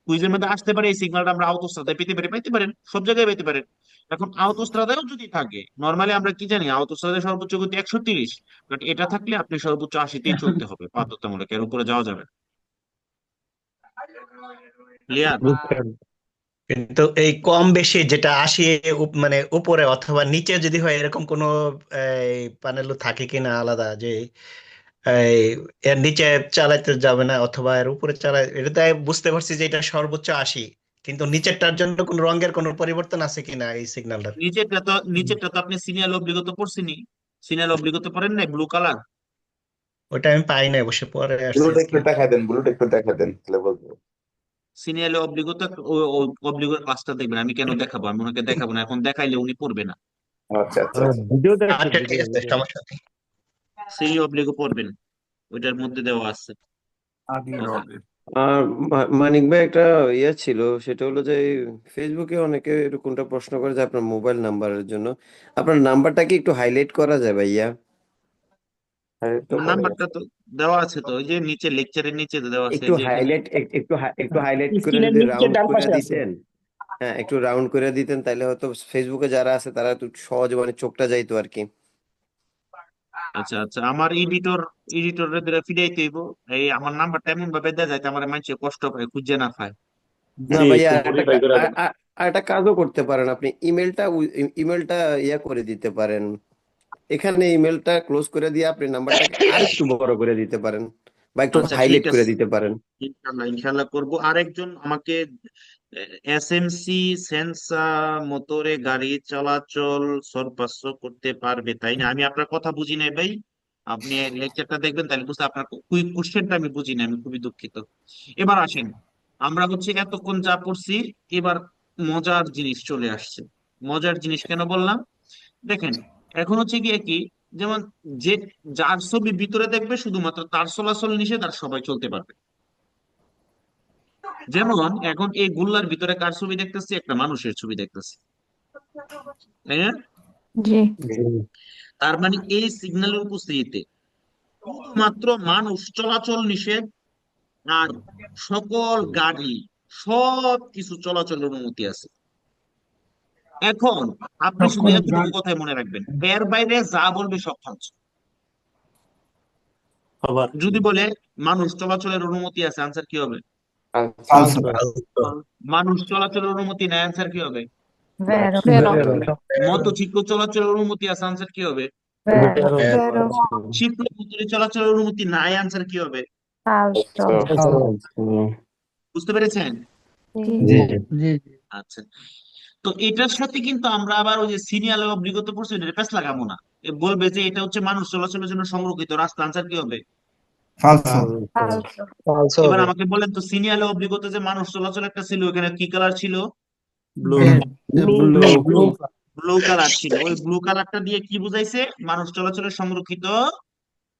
কুইজের মধ্যে আসতে পারে এই সিগন্যালটা আমরা আউটোস্ট্রাদায় পেতে পারি, পাইতে পারেন, সব জায়গায় পেতে পারেন। এখন আউটোস্ট্রাদায়ও যদি থাকে, নর্মালি আমরা কি জানি আউটোস্ট্রাদায় সর্বোচ্চ গতি 130, বাট এটা থাকলে আপনি সর্বোচ্চ 80তেই চলতে হবে, বাধ্যতামূলক, এর উপরে যাওয়া যাবে। ক্লিয়ার? বুঝছেন? কিন্তু এই কম বেশি যেটা 80 মানে উপরে অথবা নিচে যদি হয় এরকম কোনো প্যানেল থাকে কিনা আলাদা যে এই এর নিচে চালাতে যাবে না অথবা এর উপরে চালাই, এটা তাই বুঝতে পারছি যে এটা সর্বোচ্চ 80, কিন্তু নিচেরটার জন্য কোন রঙের কোনো পরিবর্তন আছে কিনা এই সিগন্যালটার? নিচেরটা তো আপনি সিনিয়র অব্লিগত পড়ছেনি, সিনিয়র অব্লিগত পড়েন নাই ব্লু কালার? ওটা আমি পাই না, অবশ্য পরে আসছে ব্লুটা আজকে। একটু দেখাই দেন, ব্লুটা একটু দেখাই দেন তাহলে বলবো। সিনিয়র অব্লিগত অব্লিগর ক্লাসটা দেখবেন, আমি কেন দেখাবো? আমি ওনাকে দেখাবো না, এখন দেখাইলে উনি পড়বে না। আচ্ছা আচ্ছা আচ্ছা। ভিডিও আচ্ছা ঠিক আছে, সমস্যা নেই। সিনিয়র অব্লিগো পড়বেন, ওইটার মধ্যে দেওয়া আছে। ওকে। আর মানিক ভাই একটা ইয়ে ছিল, সেটা হলো যে ফেসবুকে অনেকে এরকমটা প্রশ্ন করে যে আপনার মোবাইল নাম্বারের জন্য আপনার নাম্বারটা কি একটু হাইলাইট করা যায় ভাইয়া? হ্যাঁ, তো আমার করে নাম্বারটা তো দেওয়া আছে, তো ওই যে নিচে লেকচারের নিচে দেওয়া আছে, একটু যে এখানে হাইলাইট একটু হাইলাইট করে স্ক্রিনের যদি নিচে রাউন্ড ডান করে পাশে আছে। দিতেন। হ্যাঁ, একটু রাউন্ড করে দিতেন তাহলে হয়তো ফেসবুকে যারা আছে তারা একটু সহজে মানে চোখটা যাইতো আর কি। আচ্ছা আচ্ছা, আমার এডিটরের দ্বারা ফিরাইতে হইব। এই আমার নাম্বারটা এমন ভাবে দেওয়া যায় আমার মানুষে কষ্ট পায়, খুঁজে না পায়। না জি, ভাইয়া, একটু মডিফাই করে দেন। আর একটা কাজও করতে পারেন আপনি, ইমেলটা ইয়া করে দিতে পারেন। এখানে ইমেলটা ক্লোজ করে দিয়ে আপনি নাম্বারটাকে আরেকটু বড় করে দিতে পারেন বা একটু আচ্ছা ঠিক হাইলাইট করে আছে, দিতে পারেন। ইনশাল্লাহ ইনশাল্লাহ করবো। আরেকজন আমাকে এসএমসি সেন্সা মোটরে গাড়ি চলাচল সর্বাস্ব করতে পারবে তাই না? আমি আপনার কথা বুঝি নাই ভাই, আপনি লেকচারটা দেখবেন তাহলে বুঝতে, আপনার কোশ্চেনটা আমি বুঝি না, আমি খুবই দুঃখিত। এবার আসেন, আমরা হচ্ছে এতক্ষণ যা পড়ছি, এবার মজার জিনিস চলে আসছে। মজার জিনিস কেন বললাম? দেখেন, এখন হচ্ছে গিয়ে কি, যেমন যে যার ছবি ভিতরে দেখবে শুধুমাত্র তার চলাচল নিষেধ, আর সবাই চলতে পারবে। যেমন এখন এই গুল্লার ভিতরে কার ছবি দেখতেছি? একটা মানুষের ছবি দেখতেছি, তাই না? জি জি তার মানে এই সিগন্যালের উপস্থিতিতে শুধুমাত্র মানুষ চলাচল নিষেধ, আর সকল গাড়ি সব কিছু চলাচলের অনুমতি আছে। এখন আপনি শুধু এতটুকু কথাই মনে রাখবেন, এর বাইরে যা বলবে সব ফালতু। আবার যদি বলে মানুষ চলাচলের অনুমতি আছে, আনসার কি হবে? ফালসো। মানুষ চলাচলের অনুমতি নাই, আনসার কি হবে? ভেরো ভেরো মোটরসাইকেল চলাচলের অনুমতি আছে, আনসার কি হবে? ভেরো ভেরো শিল্পপত্রে চলাচলের অনুমতি নাই, আনসার কি হবে? ফালসো বুঝতে পেরেছেন? জি জি জি আচ্ছা, তো এটার সাথে কিন্তু আমরা আবার ওই যে সিরিয়াল ও বিগত প্রসিডারে পেশ লাগাবো না। এ বলবে যে এটা হচ্ছে মানুষ চলাচলের জন্য সংরক্ষিত রাস্তা, আনসার কি হবে? ফালসো। ফালসো এবার আমাকে বলেন তো, সিরিয়াল ও বিগত যে মানুষ চলাচল একটা ছিল, এখানে কি কালার ছিল? ব্লু ব্লু ব্লু কালার ছিল। ওই ব্লু কালারটা দিয়ে কি বুঝাইছে? মানুষ চলাচলের সংরক্ষিত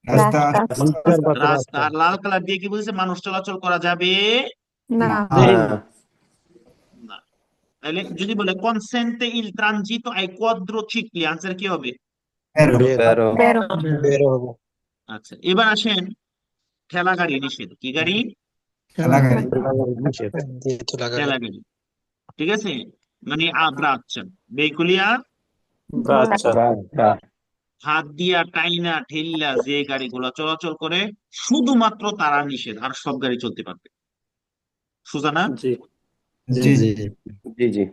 রাস্তা। রাস্তা। আর লাল কালার দিয়ে কি বুঝাইছে? মানুষ চলাচল করা যাবে না না না। তাহলে যদি বলে consente il transito ai quadricicli, answer কি হবে? ভেরো। ভেরো ভেরো আচ্ছা, এবার আসেন ঠেলা গাড়ি নিষেধ। কি গাড়ি? খেলা গাড়ি। ঠেলা গাড়ি, ঠিক আছে? মানে আব্রাচ্ছা বেকুলিয়া, আচ্ছা হাত দিয়া টাইনা ঠেল্লা যে গাড়িগুলো চলাচল করে শুধুমাত্র তারা নিষেধ, আর সব গাড়ি চলতে পারবে। সোজা না? জি জি জি জি জি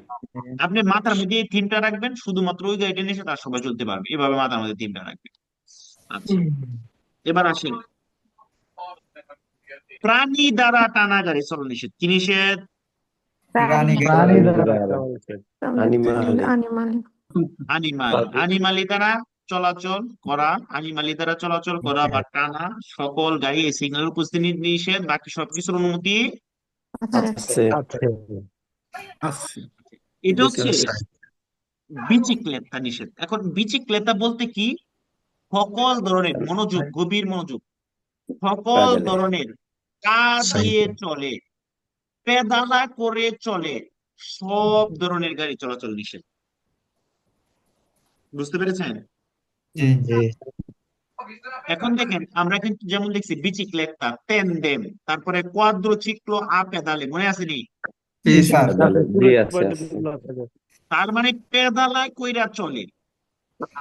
আপনি মাথার মধ্যে এই থিমটা রাখবেন, শুধুমাত্র ওই গাড়িটা নিষেধ, আর সবাই চলতে পারবে। এভাবে মাথার মধ্যে থিমটা রাখবেন। আচ্ছা, এবার আসেন প্রাণী দ্বারা টানা গাড়ি চলা নিষেধ। কি নিষেধ? প্রাণী প্রাণী অ্যানিমাল আনিমালি দ্বারা চলাচল করা, বা টানা সকল গাড়ি এই সিগন্যাল উপস্থিতি নিষেধ, বাকি সবকিছুর অনুমতি আছে আছে এটা হচ্ছে বিচিক্লেতা নিষেধ। এখন বিচিক্লেতা বলতে কি? সকল ধরনের, মনোযোগ, গভীর মনোযোগ, সকল প্যাডেলে ধরনের কাজ দিয়ে চলে, পেদালা করে চলে, সব ধরনের গাড়ি চলাচল নিষেধ। বুঝতে পেরেছেন? জি জি এখন দেখেন, আমরা কিন্তু যেমন দেখছি বিচিক্লেতা, টেন্ডেম, তারপরে কোয়াদ্রোচিক্লো আ পেদালে, মনে আছে নি? জি স্যার। প্যাডেলে জি আছে তার মানে পেদালায় কইরা চলে,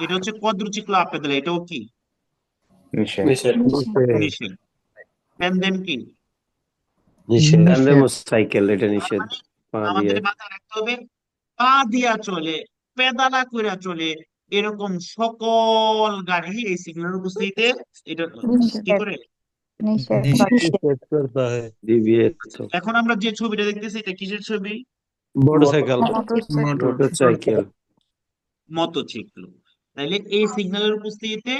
এটা হচ্ছে কোয়াদ্রোচিক্লো আ পেদালে। এটাও কি? নিষেধ। নিষেধ নিষেধ। টেন্ডেম কি? সাইকেল এটা নিষেধ পা দিয়ে আমাদের মাথায় রাখতে হবে, পা দিয়া চলে, পেদালা কইরা চলে, এরকম সকল গাড়ি এই সিগন্যালের উপস্থিতিতে এটা কি করে? নিষেধ ডিভিএস এখন আমরা যে ছবিটা দেখতেছি, এটা কিসের ছবি? Motorcycle motorcycle motorcycle. তাইলে এই সিগন্যালের উপস্থিতিতে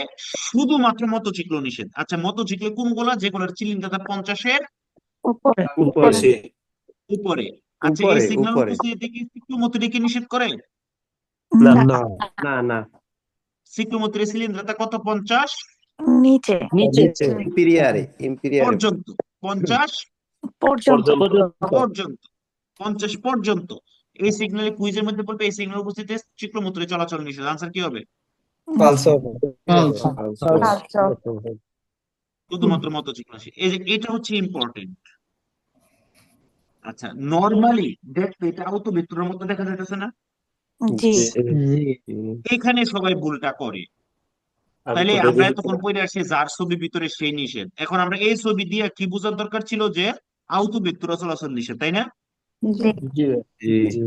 শুধুমাত্র মোটরসাইকেল নিষেধ। আচ্ছা, মোটরসাইকেল কোনগুলা? যেগুলোর সিলিন্ডারটা 50-এর উপরে উপরে উপরে। আচ্ছা, এই উপরে সিগন্যাল উপরে উপস্থিতিতে কি সিক্লোমোটরকে নিষেধ করে? না না না সিক্লোমোটরের সিলিন্ডারটা কত? 50 নিচে ইম্পিরিয়ারে পর্যন্ত। 50 পর্যন্ত পর্যন্ত 50 পর্যন্ত এই সিগন্যালে কুইজের মধ্যে বলবে এই সিগন্যাল উপস্থিতিতে সিক্লোমোটরে চলাচল নিষেধ। আনসার কি হবে? ফালসো। ফালসো শুধুমাত্র মোটরসাইকেল নিষেধ। এই যে এটা হচ্ছে ইম্পর্টেন্ট। আচ্ছা, নরমালি দেখতে এটা আউটো ভেক্টরের মতো দেখা যাইতেছে না? জি এখানে সবাই ভুলটা করে। আমি তাইলে কোথায় আমরা দেখি? এতক্ষণ পড়ে আসছি যার ছবি ভিতরে সেই নিষেধ। এখন আমরা এই ছবি দিয়ে কি বোঝার দরকার ছিল? যে আউটো ভেক্টর চলাচল নিষেধ, তাই না? জি জি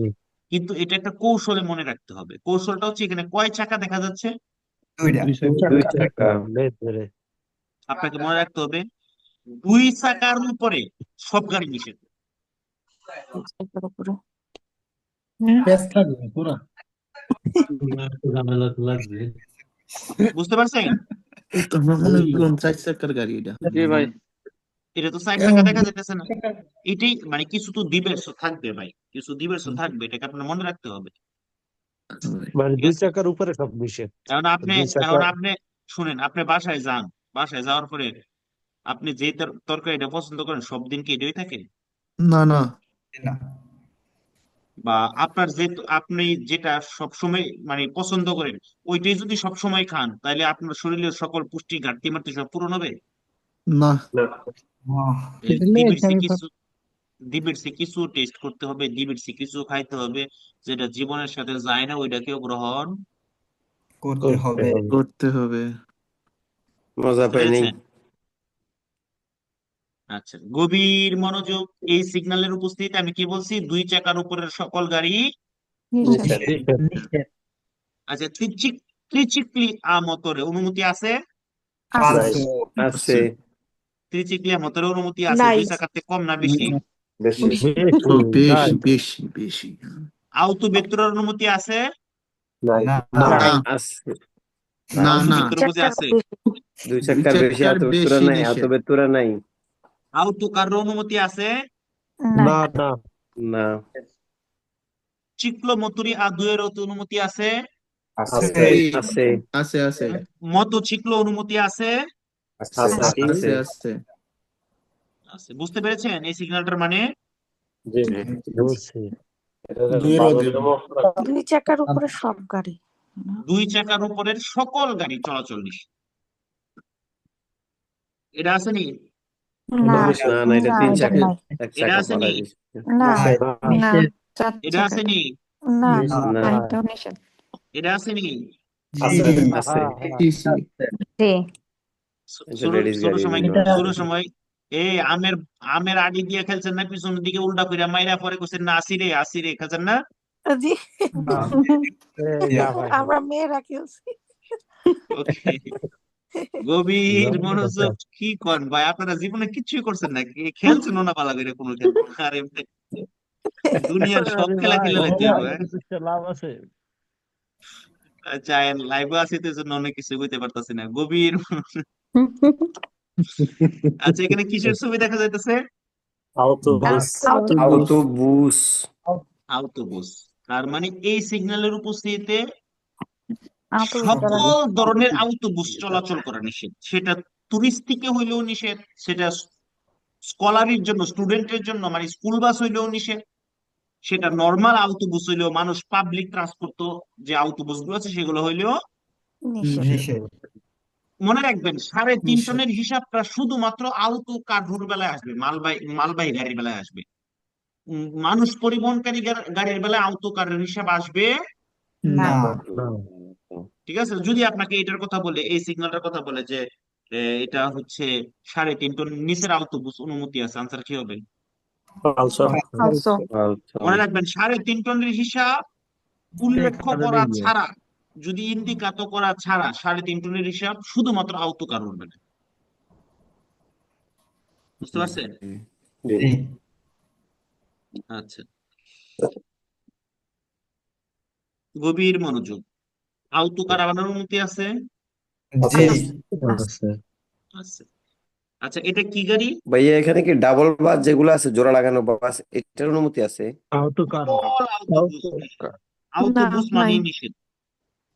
কিন্তু এটা একটা কৌশলে মনে রাখতে হবে। কৌশলটা হচ্ছে, এখানে কয় চাকা দেখা যাচ্ছে? দুইটা। দুই চাকা আপনাকে মনে রাখতে হবে 2 চাকার উপরে সব গাড়ি নিষেধ। উপরে বুঝতে পারছেন? জি ভাই এটা তো 4 চাকা দেখা যাইতেছে না। এটাই মানে কিছু তো দিবেশ থাকবে ভাই, কিছু দিবেশ থাকবে, এটাকে আপনার মনে রাখতে হবে। মানে ঠিক দুই আছে? চাকার উপরে সব নিষেধ এখন আপনি দুই চাকা এখন আপনি শুনেন, আপনি বাসায় যান, বাসায় যাওয়ার পরে আপনি যে তরকারিটা পছন্দ করেন সব দিন কি এটাই থাকে? না না না বা আপনার আপনি যেটা সবসময় মানে পছন্দ করেন ওইটাই যদি সবসময় খান তাহলে আপনার শরীরের সকল পুষ্টি ঘাটতি মারতে সব পূরণ হবে। না ডিবিটসি কিছু টেস্ট করতে হবে, ডিবিটসি কিছু খাইতে হবে, যেটা জীবনের সাথে যায় না ওইটাকেও গ্রহণ করতে হবে। করতে হবে। মজা বুঝতে পাই নেই। পেরেছেন? আচ্ছা, গভীর মনোযোগ। এই সিগন্যালের উপস্থিতিতে আমি কি বলছি? 2 চাকার উপরের সকল গাড়ি। নিষেধ। আচ্ছা, ত্রিচিক্লি মোটরে অনুমতি আছে? ফালতু আছে। ত্রিচিক্লি মোটরে অনুমতি আছে? নাই 2 চাকার থেকে কম না বেশি? বেশি। ও বেশি বেশি বেশি। আউতো ভেক্টরের অনুমতি আছে? না না আছে। না আউতো না ভেক্টর বুঝে আছে? 2 চাকার বেশি চাকার আতবেতুরা বেশি নাই, নিষেধ। আতবেতুরা নাই। আউতো কার অনুমতি আছে? না না না চিক্লোমোটরি দুয়ের অনুমতি আছে? আছে আছে। আছে আছে মোটরসাইকেল অনুমতি আছে? আছে আছে। আছে। বুঝতে পেরেছেন এই সিগন্যালটার মানে? বলছি 2 চাকার উপরে সব গাড়ি। 2 চাকার উপরের সকল গাড়ি চলাচল নিষেধ। এটা আছে নি? না না না এটা না 3 এটা চাকা, নাই। 1 এটা চাকা আছে পড়া নি? দিছে। না না 4 এটা আছে চাকাটা। নি? না না এটাও নিষেধ। এটা আছে নি? আছে। জি জি। জি এটা লেডিস গাড়ি শুরু সময় এই আমের আড়ি দিয়ে খেলছেন না পিছনের দিকে উল্টা করে মাইরা পরে কইছেন না আসি রে খেলছেন না? জি যা ভাই আমরা মেয়েরা খেলছি। ওকে, গভীর মনোযোগ। কি করেন ভাই, আপনারা জীবনে কিছুই করছেন না, খেলছেন না পালা করে কোনো খেল? আরে দুনিয়ার সব খেলা খেলে লাগছে। লাভ আছে। চাই লাইভে আছি তো জন্য অনেক কিছু বুঝতে পারতাছি না। গভীর আচ্ছা, এখানে কিসের ছবি দেখা যাইতেছে? আউটোবুস। আউটোবুস। তার মানে এই সিগন্যালের উপস্থিতিতে আউটোবুস সকল চালানো। ধরনের আউটোবুস চলাচল করা নিষেধ। সেটা টুরিস্টিকে হইলেও নিষেধ, সেটা স্কলারির জন্য স্টুডেন্টের জন্য মানে স্কুল বাস হইলেও নিষেধ, সেটা নর্মাল আউটোবুস হইলেও মানুষ পাবলিক ট্রান্সপোর্ট যে আউটোবুস গুলো আছে সেগুলো হইলেও। নিষেধ। মনে রাখবেন 3.5 টনের হিসাবটা শুধুমাত্র আউটো কার্গোর বেলায় আসবে, মালবাহী গাড়ির বেলায় আসবে। মানুষ পরিবহনকারী গাড়ির বেলায় আউটো কারের হিসাব আসবে না ঠিক আছে? যদি আপনাকে এটার কথা বলে, এই সিগন্যালটার কথা বলে যে এটা হচ্ছে 3.5 টন নিচের আউটোবুস অনুমতি আছে, আনসার কি হবে? ফালতু। মনে রাখবেন 3.5 টনের হিসাব উল্লেখ করা ছাড়া, যদি ইন্ডিকাত করা ছাড়া 3.5 টনের হিসাব শুধুমাত্র আউটো কার উঠবে না। বুঝতে পারছেন? আচ্ছা, গভীর মনোযোগ। আউটো কার বানানোর অনুমতি আছে? জি আছে। আচ্ছা, এটা কি গাড়ি? ভাইয়া এখানে কি ডাবল বাস যেগুলো আছে জোড়া লাগানো বাস এটার অনুমতি আছে? আউটোবুস না, মানে নাই। নিষেধ।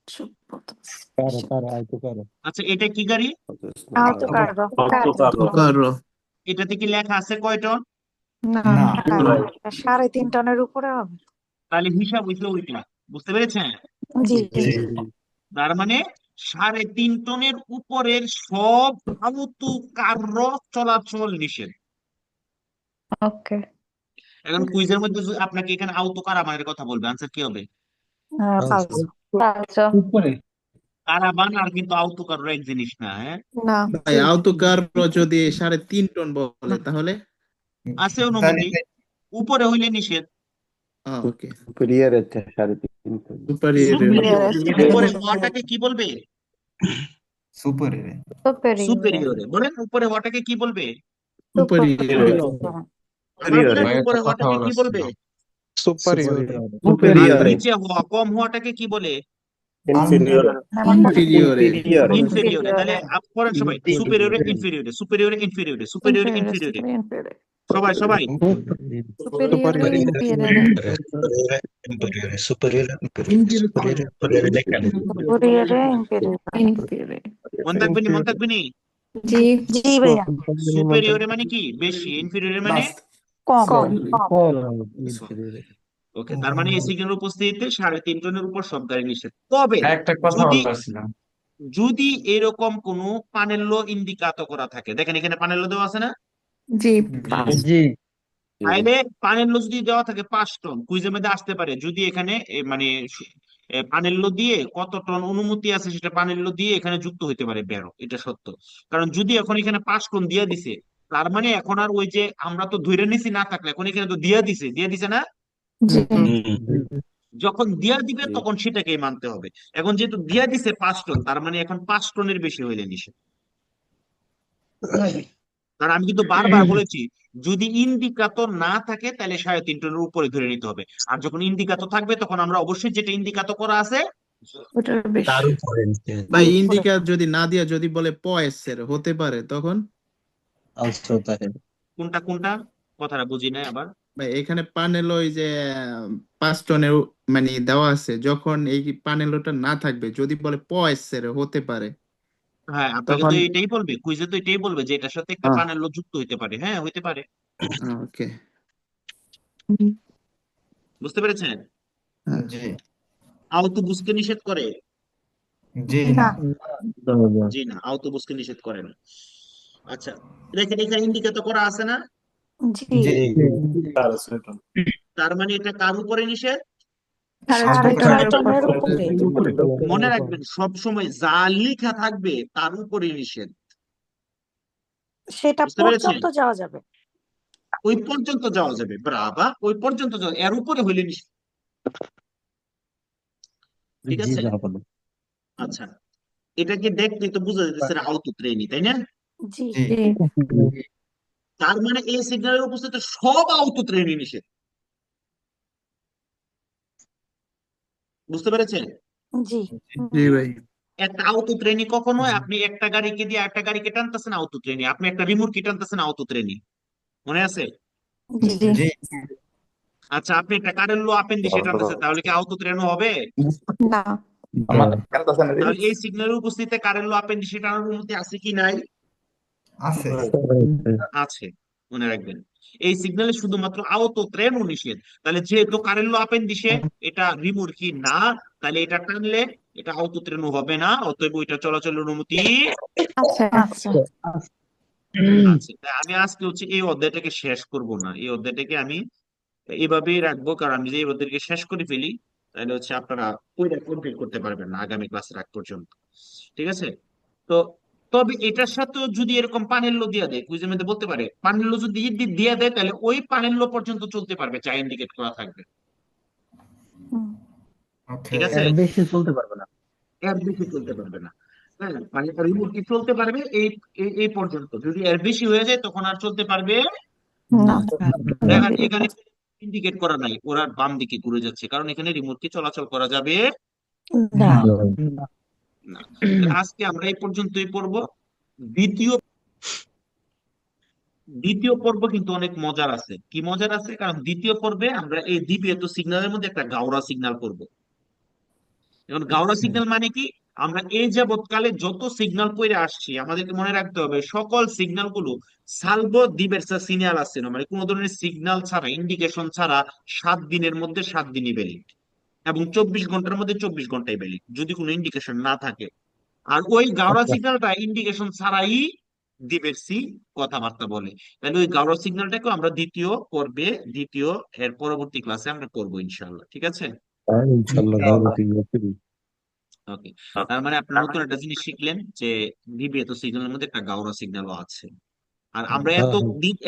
চুপ করো। আচ্ছা, এটা কি গাড়ি? আউটো কার্গো। কারো এটাতে কি লেখা আছে কয় টন? না না 3.5 টনের উপরে হবে। তাহলে হিসাব হইছে ওইটা। বুঝতে পেরেছেন? জি তার মানে 3.5 টনের উপরের সব আউটো কার চলাচল নিষেধ। ওকে এখন কুইজের মধ্যে যদি আপনাকে এখানে আউটো কারাবানের কথা বলবে, আনসার কি হবে? ফালতু। পাঁচশো কারাবান আর কিন্তু আউটো কার এক জিনিস না। হ্যাঁ, না ভাই আউটোকার যদি 3.5 টন বলে তাহলে আছে অনুমতি, উপরে হইলে নিষেধ। ওকে সুপিরিয়র আছে 3.5 টন। উপরে হওয়াটাকে কি বলবে? সুপারিরে সুপেরিয়রে। বলেন উপরে হওয়াটাকে কি বলবে? সুপিরিয়রে। উপরে হওয়াটাকে কি বলবে? সুপারিয়র। আর সুপিরিয়রে। নিচে হওয়া, কম হওয়াটাকে কি বলে? ইনফিরিয়রে ইনফেরিয়রে। তাহলে পড়েন সবাই, সুপেরিয়রে ইনফেরিয়রে, সুপেরিয়রে ইনফেরিয়রে, সুপেরিয়রে ইনফেরিয়রে। সবাই superiore, inferiore, inferiore. মন থাকবেনি। জি জি ভাইয়া। সুপেরিয়রে মানে কি? বেশি। ইনফেরিয়রে মানে কম কম ওকে, তার মানে এই সিগন্যালের উপস্থিতিতে 3.5 টনের উপর সব গাড়ি নিষেধ। তবে একটা কথা যদি বলার ছিল। যদি এরকম কোনো পানেল্লো ইন্ডিকাত করা থাকে, দেখেন এখানে পানেল্লো দেওয়া আছে না, জি জি তাইলে পানেল্লো যদি দেওয়া থাকে 5 টন, কুইজের মধ্যে আসতে পারে যদি এখানে মানে পানেল্লো দিয়ে কত টন অনুমতি আছে সেটা পানেল্লো দিয়ে এখানে যুক্ত হইতে পারে বেরো, এটা সত্য। কারণ যদি এখন এখানে 5 টন দিয়ে দিছে, তার মানে এখন আর ওই যে আমরা তো ধরে নিছি না থাকলে, এখন এখানে তো দিয়ে দিছে না, জি যখন দিয়া দিবে জি তখন সেটাকেই মানতে হবে। এখন যেহেতু দিয়া দিছে 5 টন, তার মানে এখন 5 টনের বেশি হইলে নিষেধ। কারণ আমি কিন্তু বারবার বলেছি, যদি ইন্ডিকাতর না থাকে তাহলে 3.5 টনের উপরে ধরে নিতে হবে, আর যখন ইন্ডিকাতর থাকবে তখন আমরা অবশ্যই যেটা ইন্ডিকাতর করা আছে ওটার বেশি তার উপরে নিতে হবে। বা উপরে ইন্ডিকেটর যদি না দিয়া যদি বলে পয়েসের হতে পারে তখন কোনটা কোনটা কথাটা বুঝি নাই আবার। বা এখানে প্যানেল ওই যে 5 টনের মানে দেওয়া আছে, যখন এই প্যানেলটা না থাকবে যদি বলে পয়েসের হতে পারে হ্যাঁ, আপনাকে তো তখন এটাই বলবে, কুইজে তো এটাই বলবে যে এটার সাথে একটা পানেল যুক্ত হইতে পারে। হ্যাঁ, হইতে পারে। ওকে বুঝতে পেরেছেন? জি আওতো বুঝতে নিষেধ করে? জি না না জি না, আওতো বুঝতে নিষেধ করে না। আচ্ছা, দেখেন এখানে ইন্ডিকেটর করা আছে না, জি জি তার মানে এটা কার উপরে নিষেধ? সাড়ে সাড়ে 6 টনের উপরে মনে রাখবেন সব সময় যা লেখা থাকবে তার উপরে নিষেধ। সেটা বুঝতে পেরেছেন? পর্যন্ত যাওয়া যাবে। ওই পর্যন্ত যাওয়া যাবে, ব্রাভা, ওই পর্যন্ত যাওয়া, এর উপরে হইলে নিষেধ। ঠিক আছে, আচ্ছা, এটাকে দেখতে তো বোঝা যাচ্ছে এটা আউট ট্রেনই, তাই না? জি জি জি তার মানে এই সিগন্যালের উপস্থিতি সব আউট ট্রেনই নিষেধ। বুঝতে পেরেছেন? জি জি ভাই একটা আউটো ট্রেনই কখনো আপনি একটা গাড়িকে দিয়ে একটা গাড়িকে টানতেছেন আউটো ট্রেনে, আপনি একটা রিমোট কি টানতেছেন আউটো ট্রেনে, মনে আছে? জি জি আচ্ছা, আপনি একটা কারের লো আপেন দিয়ে টানতেছেন, তাহলে কি আউটো ট্রেনও হবে? না তাহলে এই সিগন্যালের উপস্থিতিতে কারের লো আপেন দিয়ে টানার অনুমতি আছে কি নাই? আছে আছে, মনে রাখবেন। এই সিগন্যালে শুধুমাত্র আউটো ট্রেনও নিষেধ। তাহলে যেহেতু কারের লো আপেন দিছে, এটা রিমোট কি না, তাহলে এটা টানলে এটা আউটো ট্রেনও হবে না, অতএব ওইটা চলাচলের অনুমতি আছে আচ্ছা আছে। তাই আমি আজকে হচ্ছে এই অধ্যায়টাকে শেষ করব না, এই অধ্যায়টাকে আমি এভাবেই রাখবো, কারণ আমি যদি এই অধ্যায়টাকে শেষ করে ফেলি তাহলে হচ্ছে আপনারা ওইটা কমপ্লিট করতে পারবেন না আগামী ক্লাসের আগ পর্যন্ত। ঠিক আছে? তো তবে এটার সাথেও যদি এরকম পানেল্লো দিয়ে দেয়, কুইজের মধ্যে বলতে পারে পানেল্লো যদি দিয়ে দেয় তাহলে ওই পানেল্লো পর্যন্ত চলতে পারবে যা ইন্ডিকেট করা থাকবে। ওকে ঠিক আছে, এর বেশি চলতে পারবে না এর বেশি চলতে পারবে না। হ্যাঁ, মানে রিমোট কি চলতে পারবে এই এই এই পর্যন্ত, যদি এর বেশি হয়ে যায় তখন আর চলতে পারবে না না। দেখেন এখানে ইন্ডিকেট করা নাই, ওরা বাম দিকে ঘুরে যাচ্ছে, কারণ এখানে রিমোট কি চলাচল করা যাবে না না। তাহলে আজকে আমরা এই পর্যন্তই পড়বো। দ্বিতীয় দ্বিতীয় পর্ব কিন্তু অনেক মজার আছে। কি মজার আছে? কারণ দ্বিতীয় পর্বে আমরা এই দ্বিতীয়ত সিগন্যালের মধ্যে একটা গাওরা সিগন্যাল করব। এখন গাওরা সিগন্যাল মানে কি? আমরা এই যাবৎকালে যত সিগন্যাল পড়ে আসছি আমাদেরকে মনে রাখতে হবে সকল সিগন্যাল গুলো সালভো দিবেরসা সিগন্যাল আসছে না, মানে কোনো ধরনের সিগন্যাল ছাড়া, ইন্ডিকেশন ছাড়া 7 দিনের মধ্যে 7 দিনই ভ্যালিড, এবং 24 ঘন্টার মধ্যে 24 ঘন্টাই ভ্যালিড যদি কোনো ইন্ডিকেশন না থাকে। আর ওই গাওরা সিগন্যালটা ইন্ডিকেশন ছাড়াই দিবেরসি কথাবার্তা বলে। তাহলে ওই গাওরা সিগন্যালটাকে আমরা দ্বিতীয় পর্বে, দ্বিতীয় এর পরবর্তী ক্লাসে আমরা করবো ইনশাল্লাহ। ঠিক আছে? ওকে, তার মানে আপনি নতুন একটা জিনিস শিখলেন যে দ্বিতীয় সিগন্যালের মধ্যে একটা গাওরা সিগন্যালও আছে। আর আমরা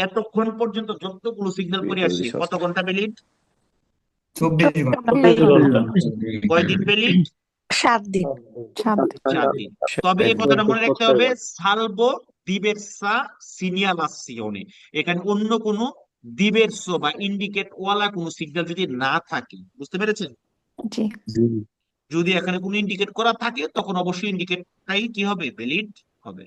এতক্ষণ পর্যন্ত যতগুলো সিগন্যাল করে আসছি কত ঘন্টা ভ্যালিড? 24 ঘন্টা 24 ঘন্টা কয়দিন ভ্যালিড? 7 দিন 4 দিন। তবে এই কথাটা মনে রাখতে হবে, সালভো দিবেরসা সিনিয়ালাসিওনে, এখানে অন্য কোনো দিবেরসো বা ইন্ডিকেট ওয়ালা কোনো সিগন্যাল যদি না থাকে, বুঝতে পেরেছেন? জি যদি এখানে কোনো ইন্ডিকেট করা থাকে তখন অবশ্যই ইন্ডিকেটটাই কি হবে? ভ্যালিড হবে।